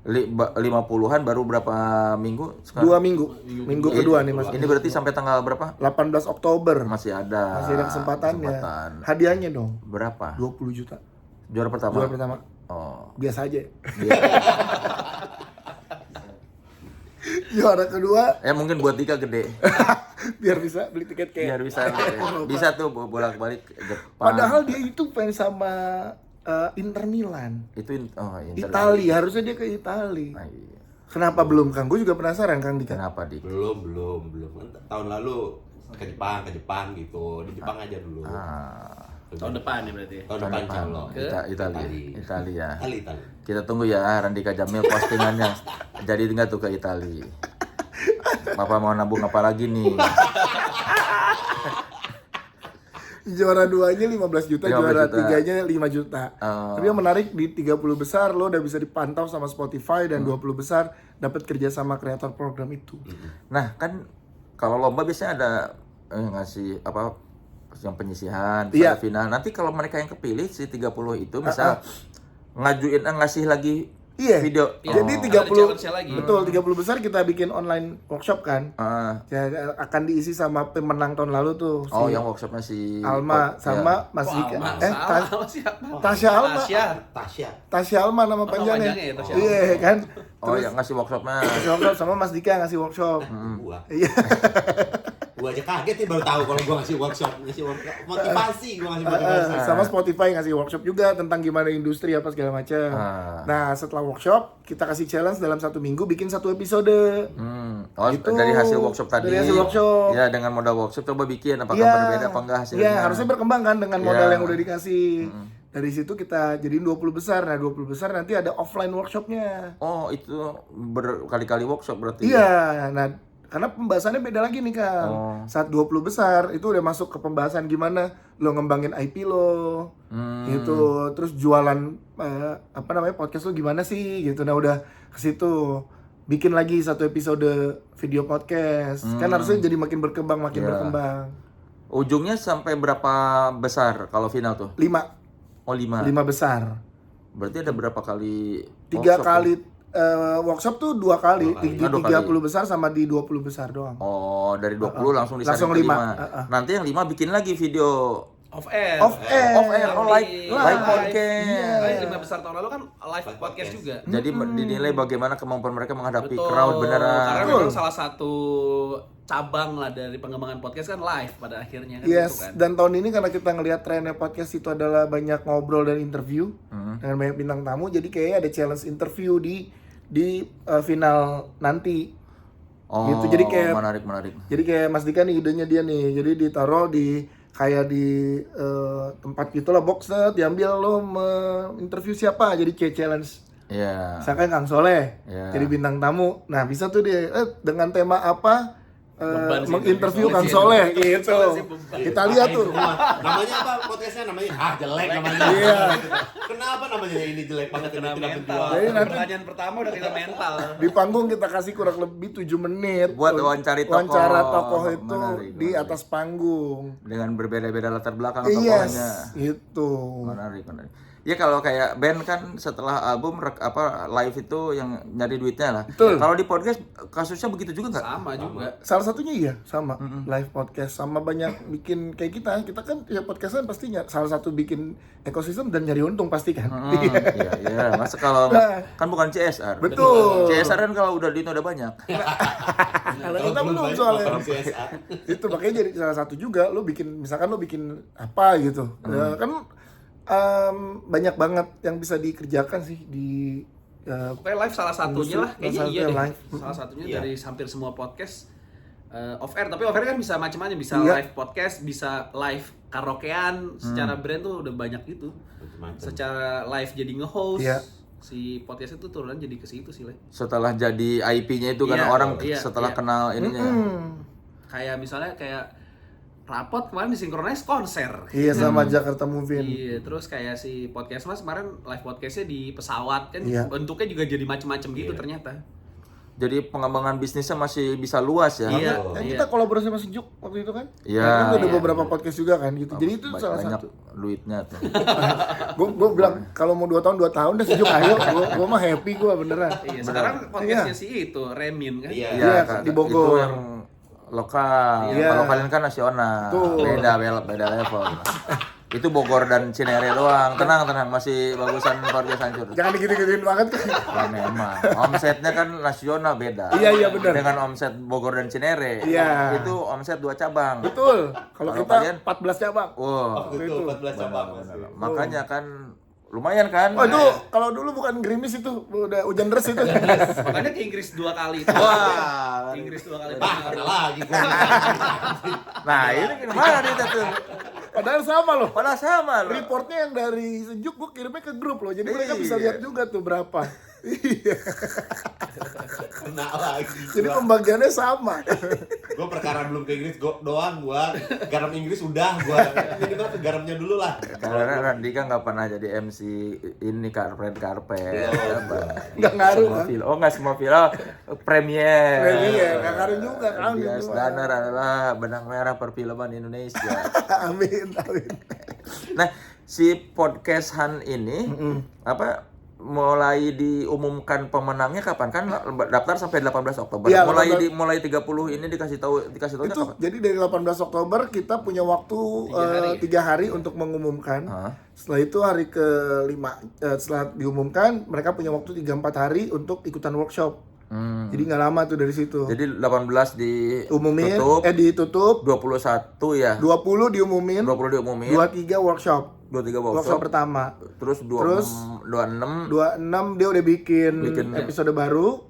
50-an baru berapa minggu sekarang? 2 minggu. Minggu kedua nih Mas. Ini berarti sampai tanggal berapa? 18 Oktober. Masih ada. Masih ada kesempatannya. kesempatan. Hadiahnya dong. Berapa? 20 juta. Juara pertama. Juara pertama. Oh. Biasa aja. Iya. Juara kedua Ya mungkin buat Dika gede. biar bisa beli tiket Biar kayak. bisa bisa tuh bolak-balik ke Jepang. Padahal dia itu fans sama Inter Milan. Itu Inter. Itali, harusnya dia ke Itali. Ah, iya. Kenapa belum Kang? Gue juga penasaran Kang Dika. Kenapa Dik? Belum. Tahun lalu ke Jepang gitu. Di Jepang aja dulu. Tahun depan ya berarti. Tahun depan calon. Italia. Itali. Kita tunggu ya Randika Jamil postingannya. Jadi tinggal tuh ke Itali. Bapak mau nabung apa lagi nih? Juara 2-nya 15 juta, 15 juara juta. 3-nya 5 juta. Tapi yang menarik di 30 besar lo udah bisa dipantau sama Spotify dan 20 besar dapat kerja sama kreator program itu. Nah kan kalau lomba biasanya ada ngasih apa yang penyisihan, Iya. pada final. Nanti kalau mereka yang kepilih si 30 itu bisa ngajuin ngasih lagi Iya. video. Jadi Ada 30 challenge-nya lagi. betul 30 besar kita bikin online workshop kan. Ya, akan diisi sama pemenang tahun lalu tuh. Oh, si yang workshopnya si Alma sama Kok Mas Dika. Alma? Tas- Salah siapa? Tasya Alma. Tasya. Tasya Alma nama panjangnya. panjangnya ya, Tasya Iya kan. Oh, yang ngasih workshopnya. Ngasih workshop sama Mas Dika ngasih workshop. Gua. Iya. Gua aja kaget nih baru tahu kalau gua ngasih workshop. Motivasi gua ngasih motivasi. Sama Spotify ngasih workshop juga tentang gimana industri apa segala macam. Nah setelah workshop kita kasih challenge dalam 1 minggu bikin 1 episode. Oh, Gitu. dari hasil workshop tadi. Dari hasil workshop. Ya, dengan modal workshop coba bikin apakah Iya. berbeda apa enggak hasilnya. Iya harusnya berkembang kan dengan modal Iya. yang udah dikasih. Dari situ kita jadiin 20 besar. Nah 20 besar nanti ada offline workshopnya. Oh, itu berkali-kali workshop berarti. Iya, nah karena pembahasannya beda lagi nih Kang. Saat 20 besar itu udah masuk ke pembahasan gimana lo ngembangin IP lo. Gitu. Terus jualan apa namanya podcast lo gimana sih gitu. Nah udah ke situ bikin lagi 1 episode video podcast. Kan harusnya jadi makin berkembang berkembang. Ujungnya sampai berapa besar kalau final tuh? 5 Oh, 5. besar. Berarti ada berapa kali 3 workshop kali workshop tuh 2 kali, di Ah, 2 30 kali. besar sama di 20 besar doang. Oh, dari 20 langsung disaring Langsung ke 5. 5. Nanti yang 5 bikin lagi video Off air. Off air. live podcast. Live 5 besar tahun lalu kan live podcast juga. Jadi dinilai bagaimana kemampuan mereka menghadapi Betul. crowd beneran. Karena memang salah satu cabang lah dari pengembangan podcast kan live pada akhirnya kan gitu Yes, kan. dan tahun ini karena kita ngelihat trennya podcast itu adalah banyak ngobrol dan interview dengan banyak bintang tamu, jadi kayaknya ada challenge interview di final nanti. Oh, Gitu, jadi kayak- menarik. Jadi kayak Mas Dika nih idenya dia nih, jadi ditaruh di kayak di tempat gitulah boxnya, diambil lo interview siapa, jadi kayak challenge. Iya. Misalkan Kang Soleh Iya. jadi bintang tamu, nah bisa tuh dia dengan tema apa Beban sih, menginterview beban Kang sih. Soleh gitu. Soleh sih beban. Kita lihat tuh. Namanya apa podcastnya? Namanya jelek namanya. Iya. Kenapa namanya ini jelek banget Kena tidak mental. menjual? Jadi nanti- Pertanyaan pertama udah kena mental. Di panggung kita kasih kurang lebih 7 menit Buat wawancara tokoh. wawancara tokoh itu Menarik, di menarik. atas panggung. Dengan berbeda-beda latar belakang Yes, tokohnya. gitu. Menarik. Ya kalau kayak band kan setelah album live itu yang nyari duitnya lah. Betul. Kalau di podcast kasusnya begitu juga nggak? Sama juga. Salah satunya iya sama live podcast, sama banyak bikin kayak kita kan ya podcastan pastinya salah satu bikin ekosistem dan nyari untung pasti kan. Iya. Masa kalau Nah. kan bukan CSR. Betul. CSR kan kalau udah duitnya udah banyak. Kalau kita belum banyak soalnya. program CSR. Itu makanya jadi salah satu juga lo bikin, misalkan lo bikin apa gitu. Ya, kan banyak banget yang bisa dikerjakan sih di Pokoknya live salah satunya lah, kayaknya Salah iya satunya deh. live. Salah satunya Iya. dari hampir semua podcast off air, tapi off air kan bisa macam-macam, bisa Iya. live podcast, bisa live karaokean, secara brand tuh udah banyak gitu. Macam-macam. Secara live jadi nge-host. Iya. Si podcast itu turunan jadi ke situ sih, Le. Setelah jadi IP-nya itu kan Iya, orang iya, setelah iya. kenal ininya. Kayak misalnya kayak Rapot kemarin disinkronize konser. Iya sama Jakarta Movie. Iya, terus kayak si podcast Mas kemarin live podcastnya di pesawat kan, Iya. bentuknya juga jadi macam-macam gitu Iya. ternyata. Jadi pengembangan bisnisnya masih bisa luas ya. Iya. Kita kolaborasi sama Sejuk waktu itu kan. Iya, Kan udah iya. beberapa podcast juga kan gitu. Jadi itu salah banyak satu. duitnya tuh. Gue bilang kalau mau 2 tahun dah Sejuk ayo. Gue mah happy gue beneran. Iya, sekarang podcastnya si itu Remin kan. Iya. Iya, Kak, di Bogor. Itu yang lokal. Iya. Kalau kalian kan nasional. Betul. Beda level. Itu Bogor dan Cinere doang. Tenang, masih bagusan podcast hancur. Jangan digituin banget. Wah, memang. Omsetnya kan nasional beda. Iya, benar. Dengan omset Bogor dan Cinere. Iya. Itu omset 2 cabang. Betul. Kalau Kalau kita kalian- 14 cabang. Wah, Betul, 14 cabang masih. makanya kan lumayan kan? Oh itu kalau dulu bukan gerimis itu, udah hujan deras itu. Makanya ke Inggris 2 kali. Wah. Inggris 2 kali. Kena lagi gua. Nah, ini gimana dia tuh? Padahal sama loh. Padahal sama loh. Reportnya yang dari Sejuk gue kirimnya ke grup loh, jadi mereka Iya. bisa lihat juga tuh berapa. Iya. Kena lagi. Jadi pembagiannya sama. Gue perkara belum ke Inggris doang gua. Garam Inggris udah gua. Ini kita ke garamnya dulu lah. Karena Randika nggak pernah jadi MC ini karpet. Nggak ngaruh, Semua kan? film. Oh nggak semua film. Premier. Premier, nggak ngaruh juga kan, Dias gitu. Danar adalah benang merah perfilman Indonesia. Amin. Nah, si podcast Han ini mulai diumumkan pemenangnya kapan? Kan daftar sampai 18 Oktober. Iya, mulai 30 ini dikasih tahu Itu kapan? jadi dari 18 Oktober kita punya waktu 3 hari untuk mengumumkan. Setelah itu hari ke-5 setelah diumumkan mereka punya waktu 3-4 hari untuk ikutan workshop. Jadi nggak lama tuh dari situ. Jadi 18 Umumin, ditutup, ditutup, 21 ya. 20 diumumin, 20 diumumin, 23 workshop. 23 Workshop workshop, pertama. terus 26 26 dia udah bikin Bikin- episode baru.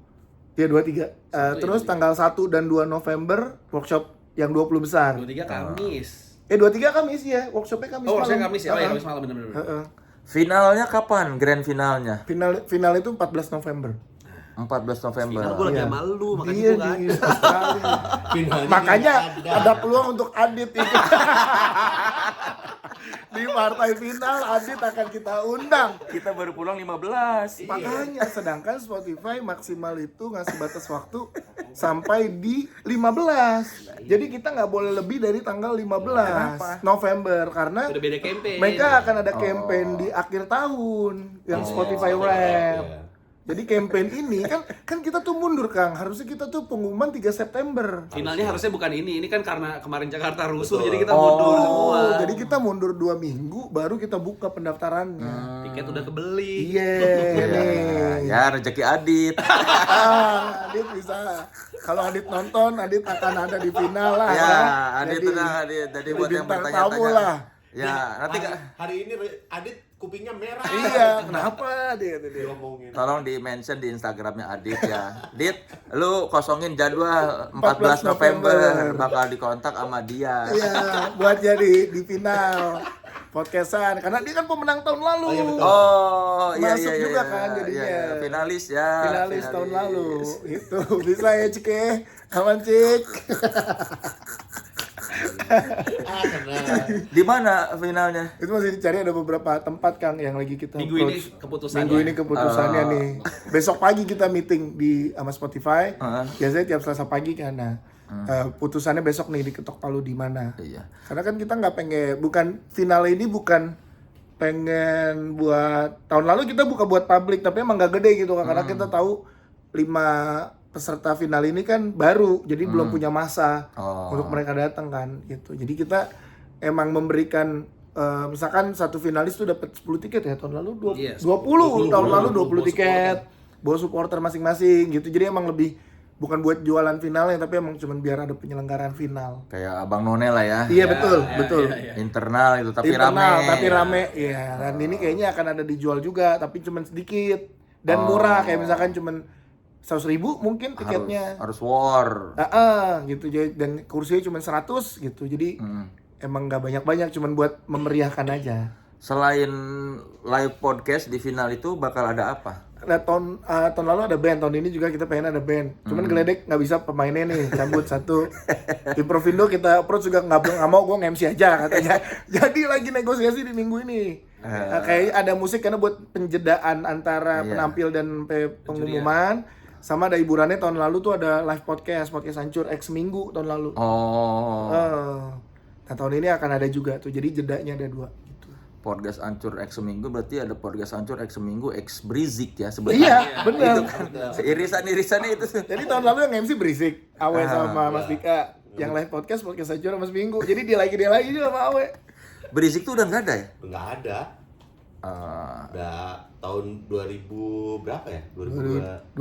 Ya 23. Terus tanggal 1 dan 2 November workshop yang 20 besar. 23 Kamis. 23 Kamis ya, workshopnya Kamis Oh, malam. harusnya Kamis ya. Oh iya, Heeh. Kamis malam benar-benar. Heeh. finalnya kapan? Grand finalnya? Final itu 14 November. 14 November. Final gue lagi Iya. sama lu, makanya Iya gue kan. di Australia. Finalnya Makanya nggak ada peluang untuk Adit itu. Di partai final Adit akan kita undang. Kita baru pulang 15. Makanya sedangkan Spotify maksimal itu ngasih batas waktu sampai di 15. Jadi kita nggak boleh lebih dari tanggal 15 November karena Udah beda campaign. mereka akan ada campaign di akhir tahun yang Spotify Wrap. Iya. Jadi campaign ini kan kita tuh mundur Kang. Harusnya kita tuh pengumuman 3 September. Finalnya harusnya bukan ini kan karena kemarin Jakarta rusuh, Betul. jadi kita mundur semua. Oh, jadi kita mundur 2 minggu baru kita buka pendaftarannya. Tiket udah kebeli. Iya, nih. Ya, rezeki Adit. Adit bisa. Kalau Adit nonton, Adit akan ada di final lah. Ya, Adit Jadi, tenang Adit. Jadi buat yang bintang bertanya-tanya. tamu lah. Ya, nanti hari ini Adit kupingnya merah. Iya, kenapa dia? Diomongin. tolong di mention di Instagramnya Adit ya. Dit, lu kosongin jadwal 14 November bakal dikontak sama dia. Iya, buat jadi di final podcastan. Karena dia kan pemenang tahun lalu. Oh, iya, betul. Oh, iya Masuk iya juga iya, kan jadinya. iya, finalis ya. Finalis tahun lalu. Itu bisa ya Cike. Aman Cik. Kena. Di mana finalnya? Itu masih dicari, ada beberapa tempat Kang yang lagi kita Minggu ini approach. keputusannya. Minggu ini keputusannya nih. Besok pagi kita meeting di sama Spotify. Biasanya tiap Selasa pagi kan. Nah, putusannya besok nih diketok palu di mana. Iya. Karena kan kita nggak pengen, bukan final ini bukan pengen buat tahun lalu kita buka buat publik tapi emang gak gede gitu kan karena kita tahu 5 peserta final ini kan baru jadi belum punya masa untuk mereka datang kan gitu. Jadi kita emang memberikan misalkan satu finalis tuh dapat 10 tiket ya tahun lalu 20 tahun lalu 20 tiket bawa supporter masing-masing gitu. Jadi emang lebih bukan buat jualan finalnya tapi emang cuman biar ada penyelenggaraan final. Kayak Abang None lah ya. Iya betul. Internal itu tapi Internal, rame. tapi rame. Iya, dan ini kayaknya akan ada dijual juga tapi cuman sedikit dan murah kayak misalkan cuman 100.000 mungkin tiketnya. Harus war. Gitu dan kursinya cuma 100 gitu. Jadi emang nggak banyak-banyak cuman buat memeriahkan aja. Selain live podcast di final itu bakal ada apa? Ada tahun lalu ada band, tahun ini juga kita pengen ada band. Cuman Geledek nggak bisa pemainnya nih, cabut satu. Di Provindo kita approach juga nggak mau, gue nge-MC aja katanya. Jadi lagi negosiasi di minggu ini. Kayak ada musik karena buat penjedaan antara penampil dan pengumuman. Sama ada hiburannya tahun lalu tuh ada live podcast Hancur X Minggu tahun lalu. Nah tahun ini akan ada juga tuh, jadi jedanya ada 2 gitu. Podcast Hancur X Seminggu berarti ada podcast Hancur X Seminggu X Brizik ya sebenarnya. Iya, benar. Irisan-irisannya itu. Jadi tahun lalu yang MC Berisik, Awe sama Mas Dika. Yang live podcast Hancur sama Seminggu. Jadi dia lagi juga sama Awe. Brizik tuh udah nggak ada ya? Nggak ada. Udah tahun 2000 berapa ya? 24.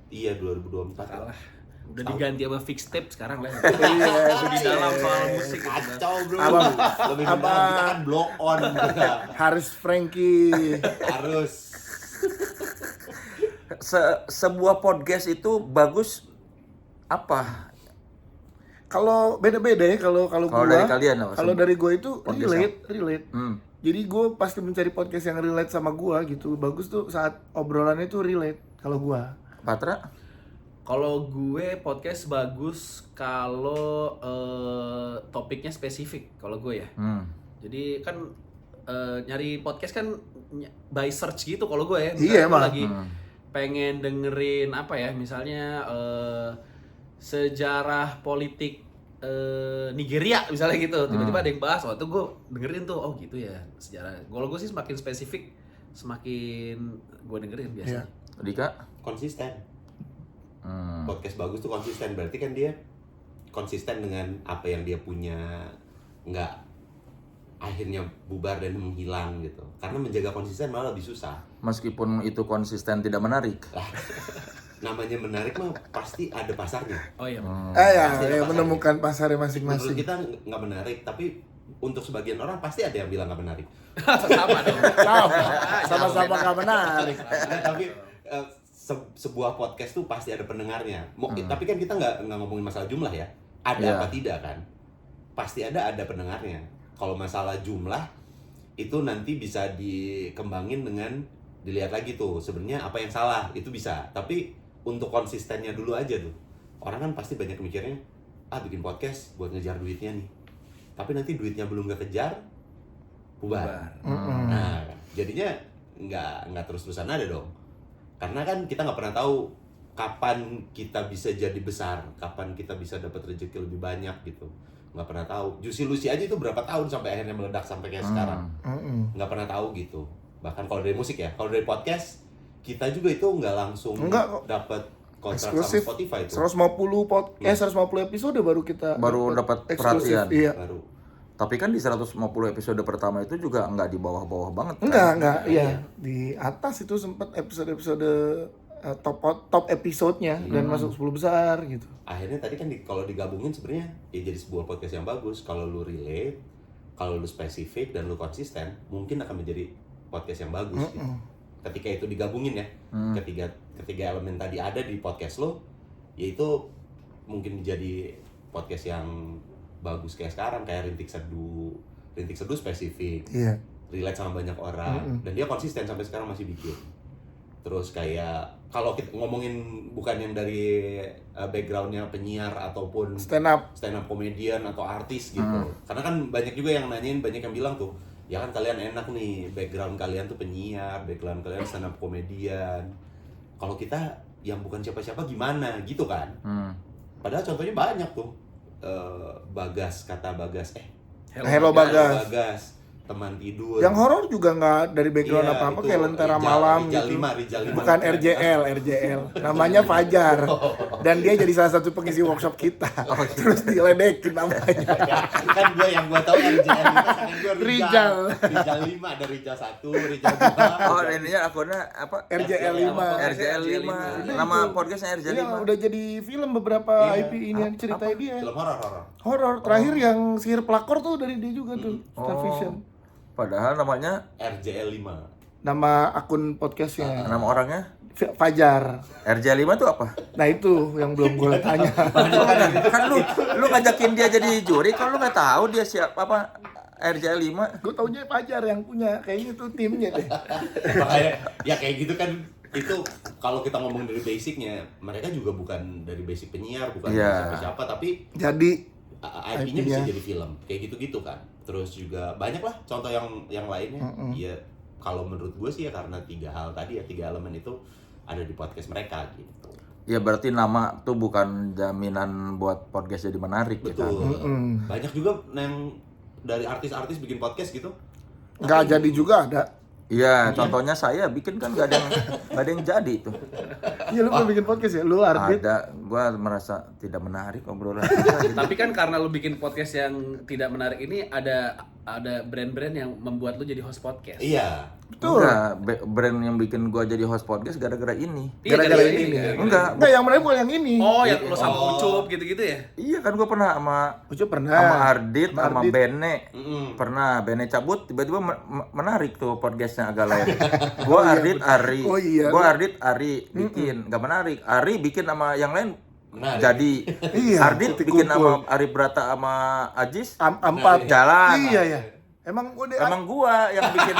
Iya 2024. Salah. Udah diganti sama fix tape sekarang lah. Iya, Di dalam soal musik. Kacau bro. Lebih Abang. mendalam kita kan block on. Haris Frankie. Harus. Sebuah podcast itu bagus apa? Kalau beda-beda ya kalau gua. dari kalian apa? Kalau dari gua itu Podcast relate. Jadi gue pasti mencari podcast yang relate sama gua gitu. Bagus tuh saat obrolannya tuh relate kalau gua. Patra? Kalau gue podcast bagus kalau topiknya spesifik kalau gue ya. Jadi kan nyari podcast kan by search gitu kalau gue ya. Iya, Misalnya emang. lagi pengen dengerin apa ya, misalnya sejarah politik Nigeria misalnya gitu. Tiba-tiba ada yang bahas, waktu gue dengerin tuh, oh gitu ya sejarah. Kalau gue sih semakin spesifik semakin gue dengerin biasanya. Dika? Konsisten. Podcast bagus tuh konsisten, berarti kan dia konsisten dengan apa yang dia punya, nggak akhirnya bubar dan menghilang gitu. Karena menjaga konsisten malah lebih susah. Meskipun itu konsisten tidak menarik. Lah, namanya menarik mah pasti ada pasarnya. Oh iya. Ya, menemukan pasarnya Menurut masing-masing. kita nggak menarik, tapi untuk sebagian orang pasti ada yang bilang nggak menarik. Sama dong. Sama-sama gak menarik. Tapi sebuah podcast tuh pasti ada pendengarnya. Tapi kan kita nggak ngomongin masalah jumlah ya. Ada apa tidak kan? Pasti ada pendengarnya. Kalau masalah jumlah itu nanti bisa dikembangin dengan dilihat lagi tuh sebenarnya apa yang salah, itu bisa. Tapi untuk konsistennya dulu aja tuh. Orang kan pasti banyak mikirnya, bikin podcast buat ngejar duitnya nih. Tapi nanti duitnya belum kejar, bubar. Nah, jadinya nggak terus-terusan ada dong. Karena kan kita nggak pernah tahu kapan kita bisa jadi besar, kapan kita bisa dapat rezeki lebih banyak gitu. Nggak pernah tahu. Juicy Lucy aja itu berapa tahun sampai akhirnya meledak sampai kayak sekarang. Nggak pernah tahu gitu. Bahkan kalau dari musik ya, kalau dari podcast kita juga itu nggak langsung dapat kontrak eksklusif. sama Spotify itu. 150 episode baru kita dapat eksklusif. perhatian. Iya. Baru. Tapi kan di 150 episode pertama itu juga nggak di bawah-bawah banget kan? Enggak, iya. Di atas itu sempat episode-episode top episode-nya dan masuk 10 besar gitu. Akhirnya tadi kan kalau digabungin sebenarnya ya jadi sebuah podcast yang bagus. Kalau lu relate, kalau lu spesifik dan lu konsisten, mungkin akan menjadi podcast yang bagus gitu. Ketika itu digabungin ya, ketiga elemen tadi ada di podcast lo, yaitu mungkin menjadi podcast yang bagus kayak sekarang, kayak Rintik Seduh spesifik, relate sama banyak orang, dan dia konsisten sampai sekarang masih bikin. Terus kayak kalau kita ngomongin bukan yang dari backgroundnya penyiar ataupun Stand up komedian atau artis gitu, karena kan banyak juga yang nanyain, banyak yang bilang tuh, ya kan kalian enak nih, background kalian tuh penyiar, background kalian stand up komedian. Kalau kita yang bukan siapa-siapa gimana gitu kan? Padahal contohnya banyak tuh. Hello Bagas. teman tidur. Yang horor juga nggak dari background Iya, apa-apa, itu kayak Lentera Malam Rijal gitu. 5, Rijal 5. Bukan RJL. Namanya Fajar. Dan dia jadi salah satu pengisi workshop kita. Terus diledekin namanya. Kan yang gua tahu RJL 5 tangan gua Rijal. Rijal 5 ada Rijal 1, Rijal 2. Oh, ininya akunnya apa? RJL 5. RJL 5. Nama podcastnya RJL Iya, 5. udah jadi film beberapa Iya. IP ini yang ceritanya dia. Film horor. Horor. Terakhir yang Sihir Pelakor tuh dari dia juga tuh. Star Vision. Padahal namanya, RJL 5. Nama akun podcastnya nama orangnya Fajar. RJL 5 tuh apa? Nah itu yang belum gue tanya. Kan lu ngajakin dia jadi juri, kalau lu nggak tahu dia siapa apa RJL 5. Gue taunya Fajar yang punya, kayaknya tuh timnya deh. Makanya ya kayak gitu kan, itu kalau kita ngomong dari basicnya, mereka juga bukan dari basic penyiar, bukan Iya. siapa-siapa, tapi Jadi IP-nya bisa jadi film, kayak gitu-gitu kan. Terus juga banyak lah contoh yang lainnya. Ya kalau menurut gue sih ya karena 3 hal tadi ya, 3 elemen itu ada di podcast mereka gitu. Ya berarti nama tuh bukan jaminan buat podcast jadi menarik ya kan? Betul. Banyak juga yang dari artis-artis bikin podcast gitu. nggak jadi juga ada. Iya, contohnya saya bikin kan nggak ada yang jadi itu. Iya lu pernah bikin podcast ya? Lu Ardit? Ada, gua merasa tidak menarik obrolan kita. Tapi kan karena lu bikin podcast yang tidak menarik ini, ada brand-brand yang membuat lu jadi host podcast. Iya. Betul. Enggak, brand yang bikin gua jadi host podcast gara-gara ini. Iya, Gara-gara dari ini. kan? Enggak. Enggak, yang menarik bukan yang ini. Oh, yang lu sama Ucup gitu-gitu ya? Iya kan gua pernah sama Ucup pernah. Ardit, sama Ardit. Bene. Pernah Bene cabut, tiba-tiba menarik tuh podcastnya agak lain. Gua Ardit Ari. Oh iya. Gua Ardit Ari bikin, enggak menarik. Ari bikin sama yang lain Menarik. jadi. Iya, Ardit kumpul. bikin sama Ari Brata sama Ajis. Empat. Jalan. Iya ya. Emang Gua yang bikin.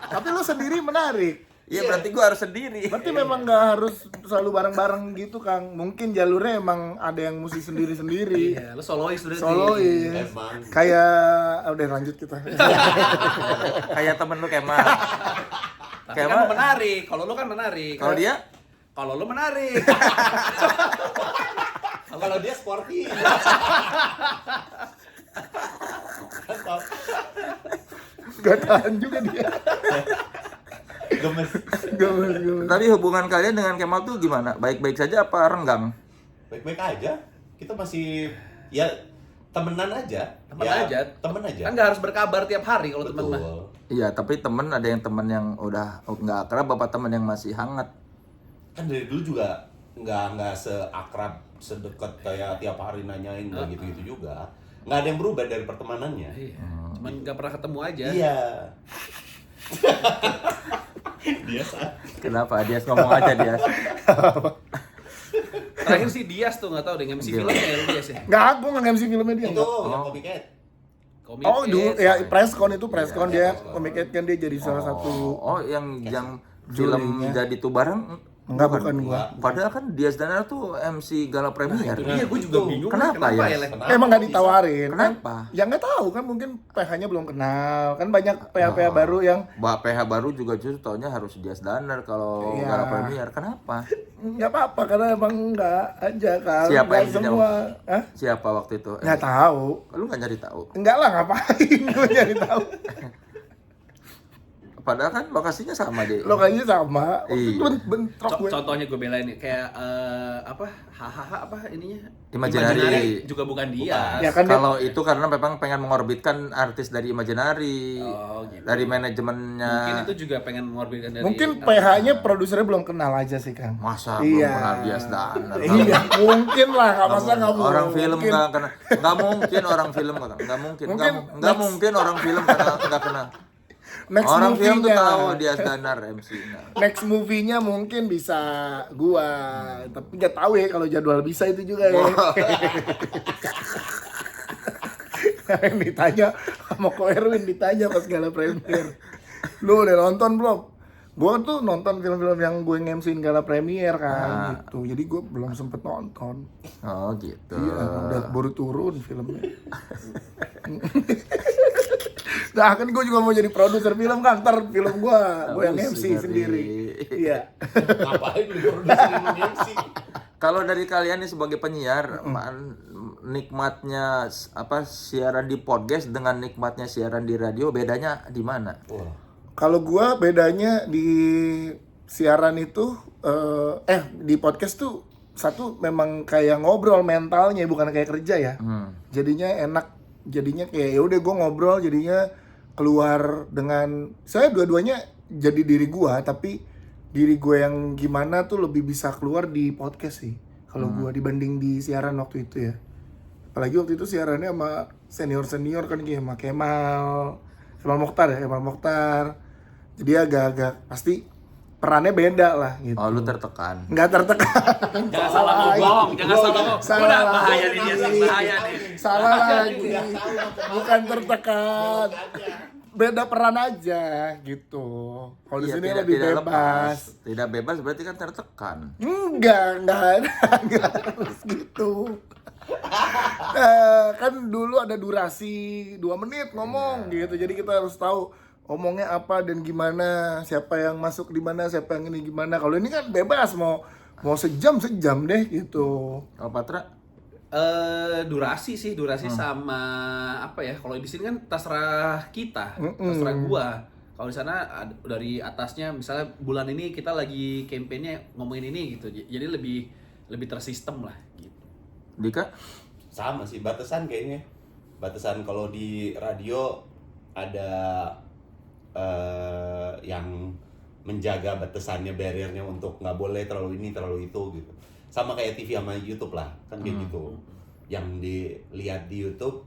tapi lu sendiri menarik. Iya berarti gua harus sendiri. Berarti memang nggak harus selalu bareng-bareng gitu, Kang. Mungkin jalurnya emang ada yang mesti sendiri-sendiri. Iya, lu solois berarti. Solois. Emang. Kayak udah lanjut kita. Kayak temen lu Kemal. Tapi kan lu menarik, kalau lu kan menarik. Kalau dia Kalau lu menarik. Kalau dia sporty. Gak tahan juga dia. Gemes. Gemes. Tapi hubungan kalian dengan Kemal tuh gimana? Baik-baik saja apa renggang? Baik-baik aja. Kita masih ya temenan aja. Temen Ya, aja. Temen aja. Kan nggak harus berkabar tiap hari kalau teman mah. Betul. Iya, tapi temen ada yang temen yang udah nggak akrab, apa temen yang masih hangat? Kan dari dulu juga nggak seakrab, sedekat kayak tiap hari nanyain nggak gitu-gitu juga. Nggak ada yang berubah dari pertemanannya. Iya. Cuman nggak pernah ketemu aja. Iya. Biasa. Kenapa? Dia ngomong aja dia. Terakhir sih Dias tuh nggak tahu deh MC filmnya ya lu Dias ya. Nggak, aku nggak MC filmnya dia. Itu nggak. yang copycat. Komik. Oh dulu ya preskon itu preskon dia Iya, preskon. Comic-Con kan dia jadi salah satu. Oh, yang film Jurinya. jadi tuh bareng? Enggak, bukan gua. Padahal kan Dias Danara tuh MC Gala Premier. Iya, gue juga bingung. Kenapa ya? Le? Emang nggak ditawarin? Kenapa? Kan? Ya nggak tahu kan, mungkin PH-nya belum kenal. Kan banyak PH-PH baru yang Mbak PH baru juga justru taunya harus Dias Danar kalau Iya. Gala Premier. Kenapa? nggak apa-apa karena emang nggak aja kan. Siapa Nggak yang semua? Hah? Siapa waktu itu? Nggak tahu. Lu nggak nyari tahu? Enggak lah, ngapain gue nyari tahu. Padahal kan lokasinya sama deh. Lokasinya sama. Iya. Bentrok gue. Contohnya gue belain nih kayak apa hahaha apa ininya Imaginary. juga bukan dia. Ya kan dia- Kalau itu karena memang pengen mengorbitkan artis dari Imaginary, Oh, gitu. dari manajemennya. Mungkin itu juga pengen mengorbitkan dari Mungkin PH-nya produsernya belum kenal aja sih, Kang. Masa Iya. belum kenal Dias Danar? Iya, mungkin lah, nggak masa nggak mungkin. Orang film nggak kenal, nggak mungkin orang film nggak kenal, nggak mungkin, Mungkin nggak mungkin orang film nggak kenal. Next Orang film tuh movie-nya. tahu Dias Danar MC-nya. Next movie-nya mungkin bisa gua, tapi nggak tahu ya kalau jadwal bisa itu juga ya. Yang ditanya sama Ko Erwin, ditanya pas Gala Premier. Lu udah nonton belum? Gua tuh nonton film-film yang gue nge-MC-in Gala Premier kan gitu. Jadi gua belum sempet nonton. Oh gitu. Iya, udah baru turun filmnya. Nah kan gue juga mau jadi produser film kan, ntar film gue yang MC sendiri. Iya. Ngapain lu produser MC? Kalau dari kalian nih sebagai penyiar, nikmatnya siaran di podcast dengan nikmatnya siaran di radio, bedanya di mana? Wah. Kalau gua bedanya di siaran itu di podcast tuh satu memang kayak ngobrol mentalnya, bukan kayak kerja ya. Jadinya enak, jadinya kayak ya udah gua ngobrol, jadinya keluar dengan saya dua-duanya jadi diri gua, tapi diri gue yang gimana tuh lebih bisa keluar di podcast sih kalau gua dibanding di siaran waktu itu ya. Apalagi waktu itu siarannya sama senior kan kayak sama Kemal Mokhtar. Jadi agak-agak pasti perannya beda lah gitu. Oh, lu tertekan. Nggak tertekan. Jangan salah ngomong, jangan salah ngomong. Salah Udah lagi. bahaya nih dia, bahaya nih. Salah lagi. Bukan tertekan. Beda peran aja gitu. Kalau di Iya, sini lebih bebas. lepas. Tidak bebas berarti kan tertekan. Enggak harus gitu. Kan dulu ada durasi 2 menit ngomong gitu. Jadi kita harus tahu omongnya apa dan gimana, siapa yang masuk di mana, siapa yang ini gimana. Kalau ini kan bebas mau sejam deh gitu. Kalau Patra? Durasi sama apa ya? Kalau di sini kan terserah kita, terserah gua. Kalau di sana dari atasnya misalnya bulan ini kita lagi campaign-nya ngomongin ini gitu. Jadi lebih tersistem lah gitu. Dika? Sama sih, batasan kayaknya. Batasan kalau di radio ada yang menjaga batasannya, barriernya untuk nggak boleh terlalu ini terlalu itu gitu. Sama kayak TV sama YouTube lah, kan kayak gitu. Yang dilihat di YouTube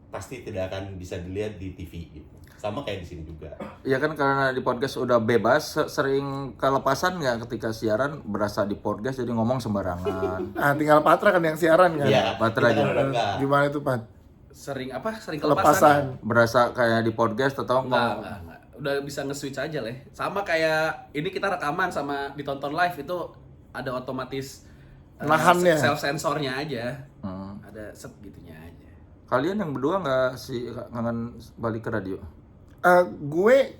pasti tidak akan bisa dilihat di TV gitu. Sama kayak di sini juga. Ya kan karena di podcast udah bebas, sering kelepasan nggak ketika siaran berasa di podcast jadi ngomong sembarangan. Tinggal Patra kan yang siaran kan. Iya, Patra kita aja. udah enggak. Gimana itu Pat? Sering Kelepasan. kelepasan. Berasa kayak di podcast atau Enggak. Udah bisa nge-switch aja lah. Sama kayak ini kita rekaman sama ditonton live itu ada otomatis Nahannya. self sensornya aja. Ada set gitunya aja. Kalian yang berdua nggak sih kangen balik ke radio? Gue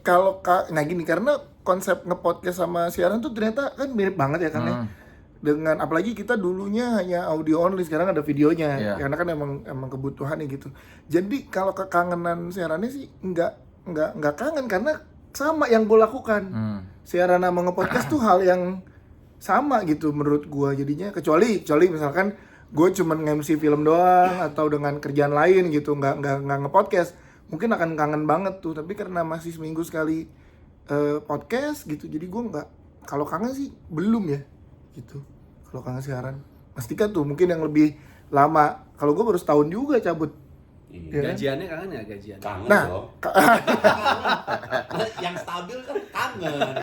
nah gini, karena konsep nge-podcast sama siaran tuh ternyata kan mirip banget ya kan ya. Dengan apalagi kita dulunya hanya audio only, sekarang ada videonya. Iya. Karena kan emang kebutuhannya gitu. Jadi kalau kekangenan siarannya sih enggak kangen karena sama yang gue lakukan. Siaran sama nge-podcast tuh hal yang sama gitu menurut gue jadinya, kecuali misalkan gue cuman nge-MC film doang atau dengan kerjaan lain gitu, nggak nge-podcast, mungkin akan kangen banget tuh. Tapi karena masih seminggu sekali podcast gitu, jadi gue nggak, kalau kangen sih belum ya gitu. Kalau kangen siaran Mas Tika tuh mungkin yang lebih lama, kalau gue baru setahun juga cabut. Iya. Ya. Gajiannya kangen ya gajian. Kangen Nah, dong. Yang stabil kan kangen.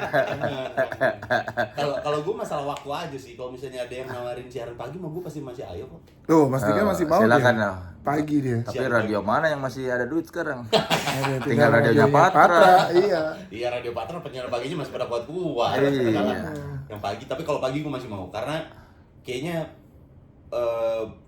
Kalau gue masalah waktu aja sih. Kalau misalnya ada yang nawarin siaran pagi, gue pasti masih ayo kok. Tuh Mas Tika masih mau silakan dia. lah. Pagi dia. Tapi radio mana yang masih ada duit sekarang? Tinggal Tinggal radionya Patra. Iya. Iya, radio Patra penyiar paginya masih pada buat gua. Iya. Yang pagi, tapi kalau pagi gue masih mau karena kayaknya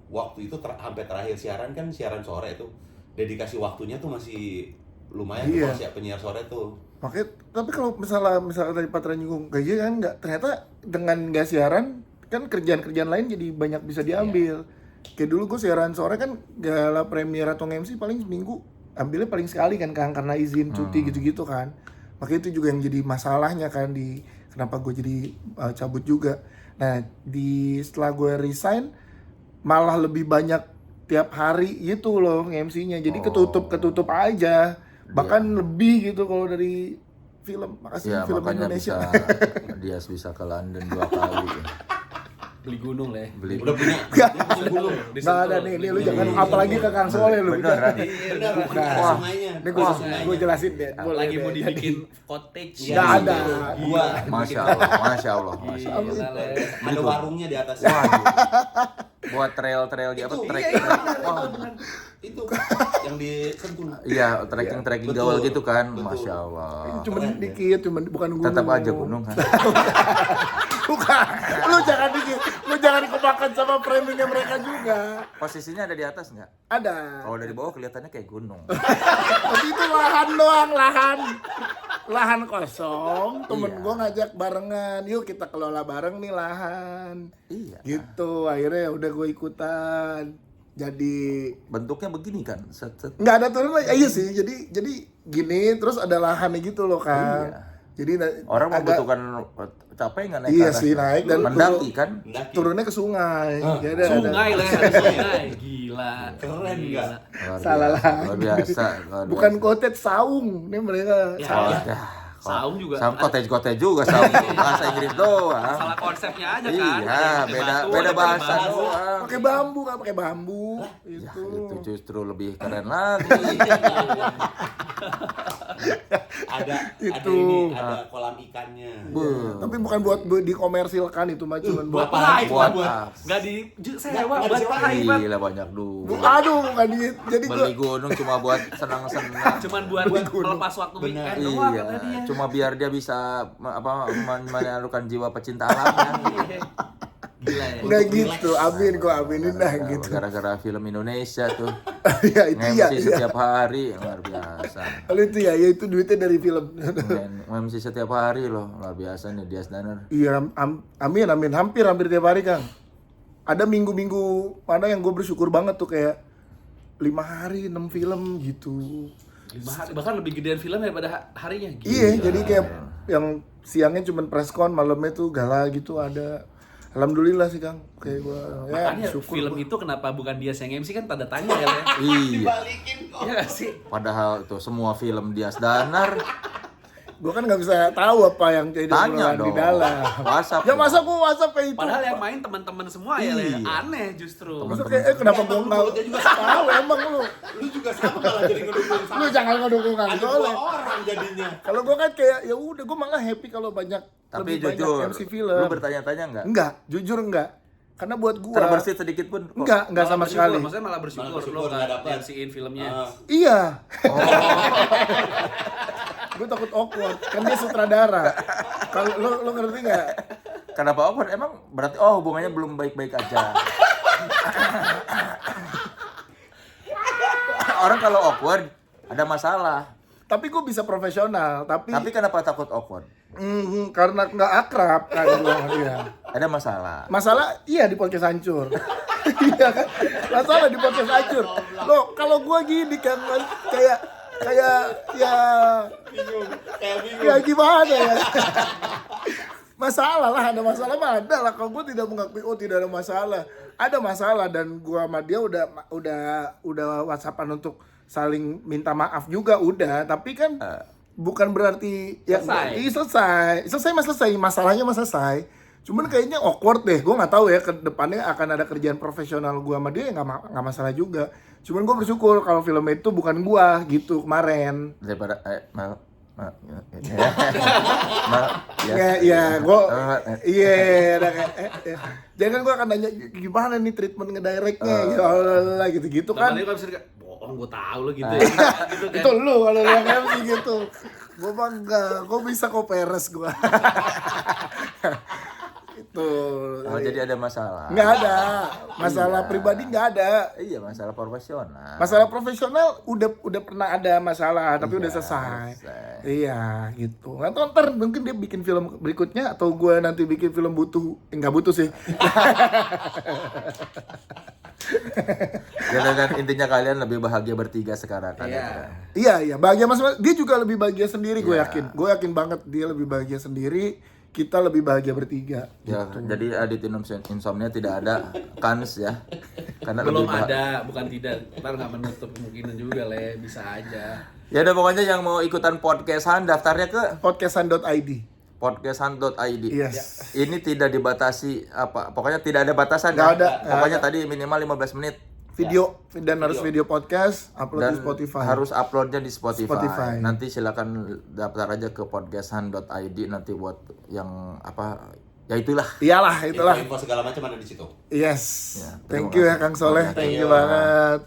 waktu itu sampai terakhir siaran kan siaran sore tuh, dedikasi waktunya tuh masih lumayan tuh Iya. kalau siap penyiar sore tuh. Makanya, tapi kalau misalnya tadi Patra nyinggung gaji kan nggak, ternyata dengan nggak siaran kan kerjaan lain jadi banyak bisa diambil. Kayak dulu gue siaran sore kan gala premier atau MC paling seminggu ambilnya paling sekali kan karena izin cuti gitu-gitu kan. Makanya itu juga yang jadi masalahnya kan di kenapa gue jadi cabut juga. Nah setelah gue resign malah lebih banyak tiap hari gitu loh MC-nya. Jadi ketutup aja. Bahkan lebih gitu kalau dari film. Makasih Ya film makanya Indonesia. dia bisa ke London 2 kali. Beli gunung lah. Beli. Udah punya Gunung. Nggak ada nih lu jangan apalagi ke Kang Soleh lu. Beneran. benar Bukan. sungainya. Ini gue jelasin deh. Lagi mau dibikin cottage. Nggak ada. Gua Masya Allah, Masya Allah, Masya Allah. Gila, Le. ada warungnya di atas. Buat trail di apa? Itu, Trek. iya, Wah. Itu yang di Sentul. Iya, trekking Betul. gaul gitu kan. Betul. Masya Allah. Cuma dikit, bukan gunung. Tetap aja gunung kan. Bukan. Lu jangan dikit. Lu jangan kemakan sama framingnya mereka juga. Posisinya ada di atas nggak? Ada. Kalau dari bawah kelihatannya kayak gunung. Tapi itu lahan doang, lahan kosong. Temen Iya. gue ngajak barengan, yuk kita kelola bareng nih lahan. Iya. Gitu, akhirnya udah gue ikutan. Jadi Bentuknya begini kan. nggak ada turun lagi. Iya sih. Jadi gini terus ada lahannya gitu loh kan. Iya. Jadi Orang agak- membutuhkan capek nggak naik Iya ke atas? sih, naik dan mendaki kan. Mendaki. turunnya ke sungai. Jadi ada- Sungai lah, sungai. Gila. Keren Gila. nggak? Luar Salah biasa, lagi. luar biasa. luar Bukan biasa. kotet saung nih mereka. Ya, Salah. ya. Saung juga. Saung cottage juga saung. Bahasa Inggris doang. Salah konsepnya aja kan. Iya, Pakai beda batu, beda ada bahasa batu. doang. Pakai bambu nggak pakai bambu. Ya, Itu. itu justru lebih keren lagi. Ada Itu. ini, ada kolam ikannya. Tapi bukan buat dikomersilkan itu mah cuma buat Wah, itu Buat buat apa? nggak di sewa Nggak buat disewa. private. Gila banyak duit. Aduh, bukan duit. Jadi gua Beli gunung cuma buat senang-senang. Cuman buat melepas waktu weekend Bener. doang kata dia. Iya, cuma biar dia bisa menyalurkan jiwa pecinta alamnya. Gila ya. nggak gitu. Amin kok aminin dah gitu. Gara-gara film Indonesia tuh. Ya itu ya. MC setiap hari luar biasa. Kalau itu ya itu duitnya dari film. MC setiap hari loh, luar biasa nih Dias Danar. Iya, amin. Hampir tiap hari, Kang. Ada minggu-minggu mana yang gue bersyukur banget tuh kayak 5 hari 6 film gitu. Bahkan lebih gedean film daripada harinya. Gila. Iya, jadi kayak yang siangnya cuman preskon, malamnya tuh gala gitu ada. Alhamdulillah sih, Kang. Kayak gue ya Makanya syukur. film itu kenapa bukan dia yang MC kan tanda tanya ya. Le? Iya. Dibalikin kok. Iya nggak sih? Padahal tuh semua film Dias Danar Gue kan nggak bisa tahu apa yang jadi tanya di dong. dalam. WhatsApp. Ya masa gue WhatsApp kayak itu. Padahal yang main teman-teman semua ya. Le. Iya. Aneh justru. Masa kayak kenapa gue nggak tahu emang lu. Lu juga sama malah jadi ngedukung sama. Lu jangan ngedukung Ada Kang 2 Soleh. orang jadinya. Kalau gue kan kayak ya udah gue malah happy kalau banyak Tapi lebih jujur, banyak MC film. lu bertanya-tanya nggak? Enggak, jujur enggak. Karena buat gua Terbersit sedikit pun kok. enggak Malah sama bersyukur, sekali. Maksudnya malah bersyukur, Malah bersyukur lo nggak nggak dapet. MC-in filmnya. Iya. Gue takut awkward, kan dia sutradara. Kalau lo ngerti nggak? Kenapa awkward? Emang berarti hubungannya belum baik-baik aja. Orang kalau awkward ada masalah. Tapi gue bisa profesional, tapi Kenapa takut awkward? karena nggak akrab kan gua sama dia. Ada masalah. Masalah iya di podcast hancur. Iya kan? Masalah di podcast hancur. Lo kalau gua gini kan kayak ya Bingung. Kayak bingung. ya gimana ya? Masalah lah, ada masalah mah ada lah. Kalau gue tidak mengakui tidak ada masalah, ada masalah dan gue sama dia udah WhatsAppan untuk saling minta maaf juga udah. Tapi kan bukan berarti ya selesai masalahnya mah selesai. Cuman kayaknya awkward deh. Gue nggak tahu ya ke depannya akan ada kerjaan profesional gue sama dia ya nggak masalah juga. Cuman gue bersyukur kalau film itu bukan gue gitu kemarin. Daripada Ya, gue iya, jangan gue akan nanya gimana nih treatment ngedirectnya, ya Allah gitu-gitu kan. Kan? Kalau bisa bohong, gue tahu lo gitu. Gitu kan. Itu lu kalau lu yang MC gitu. Gue bangga, gue bisa kok peres gue. Itu. jadi ada masalah. Nggak ada, masalah pribadi nggak ada. Iya, masalah profesional. Masalah profesional udah pernah ada masalah, tapi udah selesai. selesai. Iya, gitu. Nggak tahu ntar mungkin dia bikin film berikutnya atau gue nanti bikin film butuh, nggak butuh sih. Dan intinya kalian lebih bahagia bertiga sekarang kan. Iya. Iya, bahagia masing-masing. Dia juga lebih bahagia sendiri, gue Iya. yakin. Gue yakin banget dia lebih bahagia sendiri. Kita lebih bahagia bertiga. Ya, jadi Adit Insomnia tidak ada kans ya. Karena Belum lebih ada, bukan tidak. Ntar nggak menutup kemungkinan juga, Le. Bisa aja. Ya udah pokoknya yang mau ikutan podcastan daftarnya ke Podcastan.id. podcastan.id. Yes. Ini tidak dibatasi apa. Pokoknya tidak ada batasan. Nggak ya? ada, nggak Pokoknya tadi minimal 15 menit. Video dan harus video podcast, upload Dan di Spotify. harus uploadnya di Spotify. Spotify. Nanti silakan daftar aja ke podcastan.id nanti buat yang apa ya itulah. Iyalah, itulah. Info segala macam ada di situ. Yes. Ya, Thank terima you ya kasih. Kang Soleh. Oke, Thank thank you you. banget.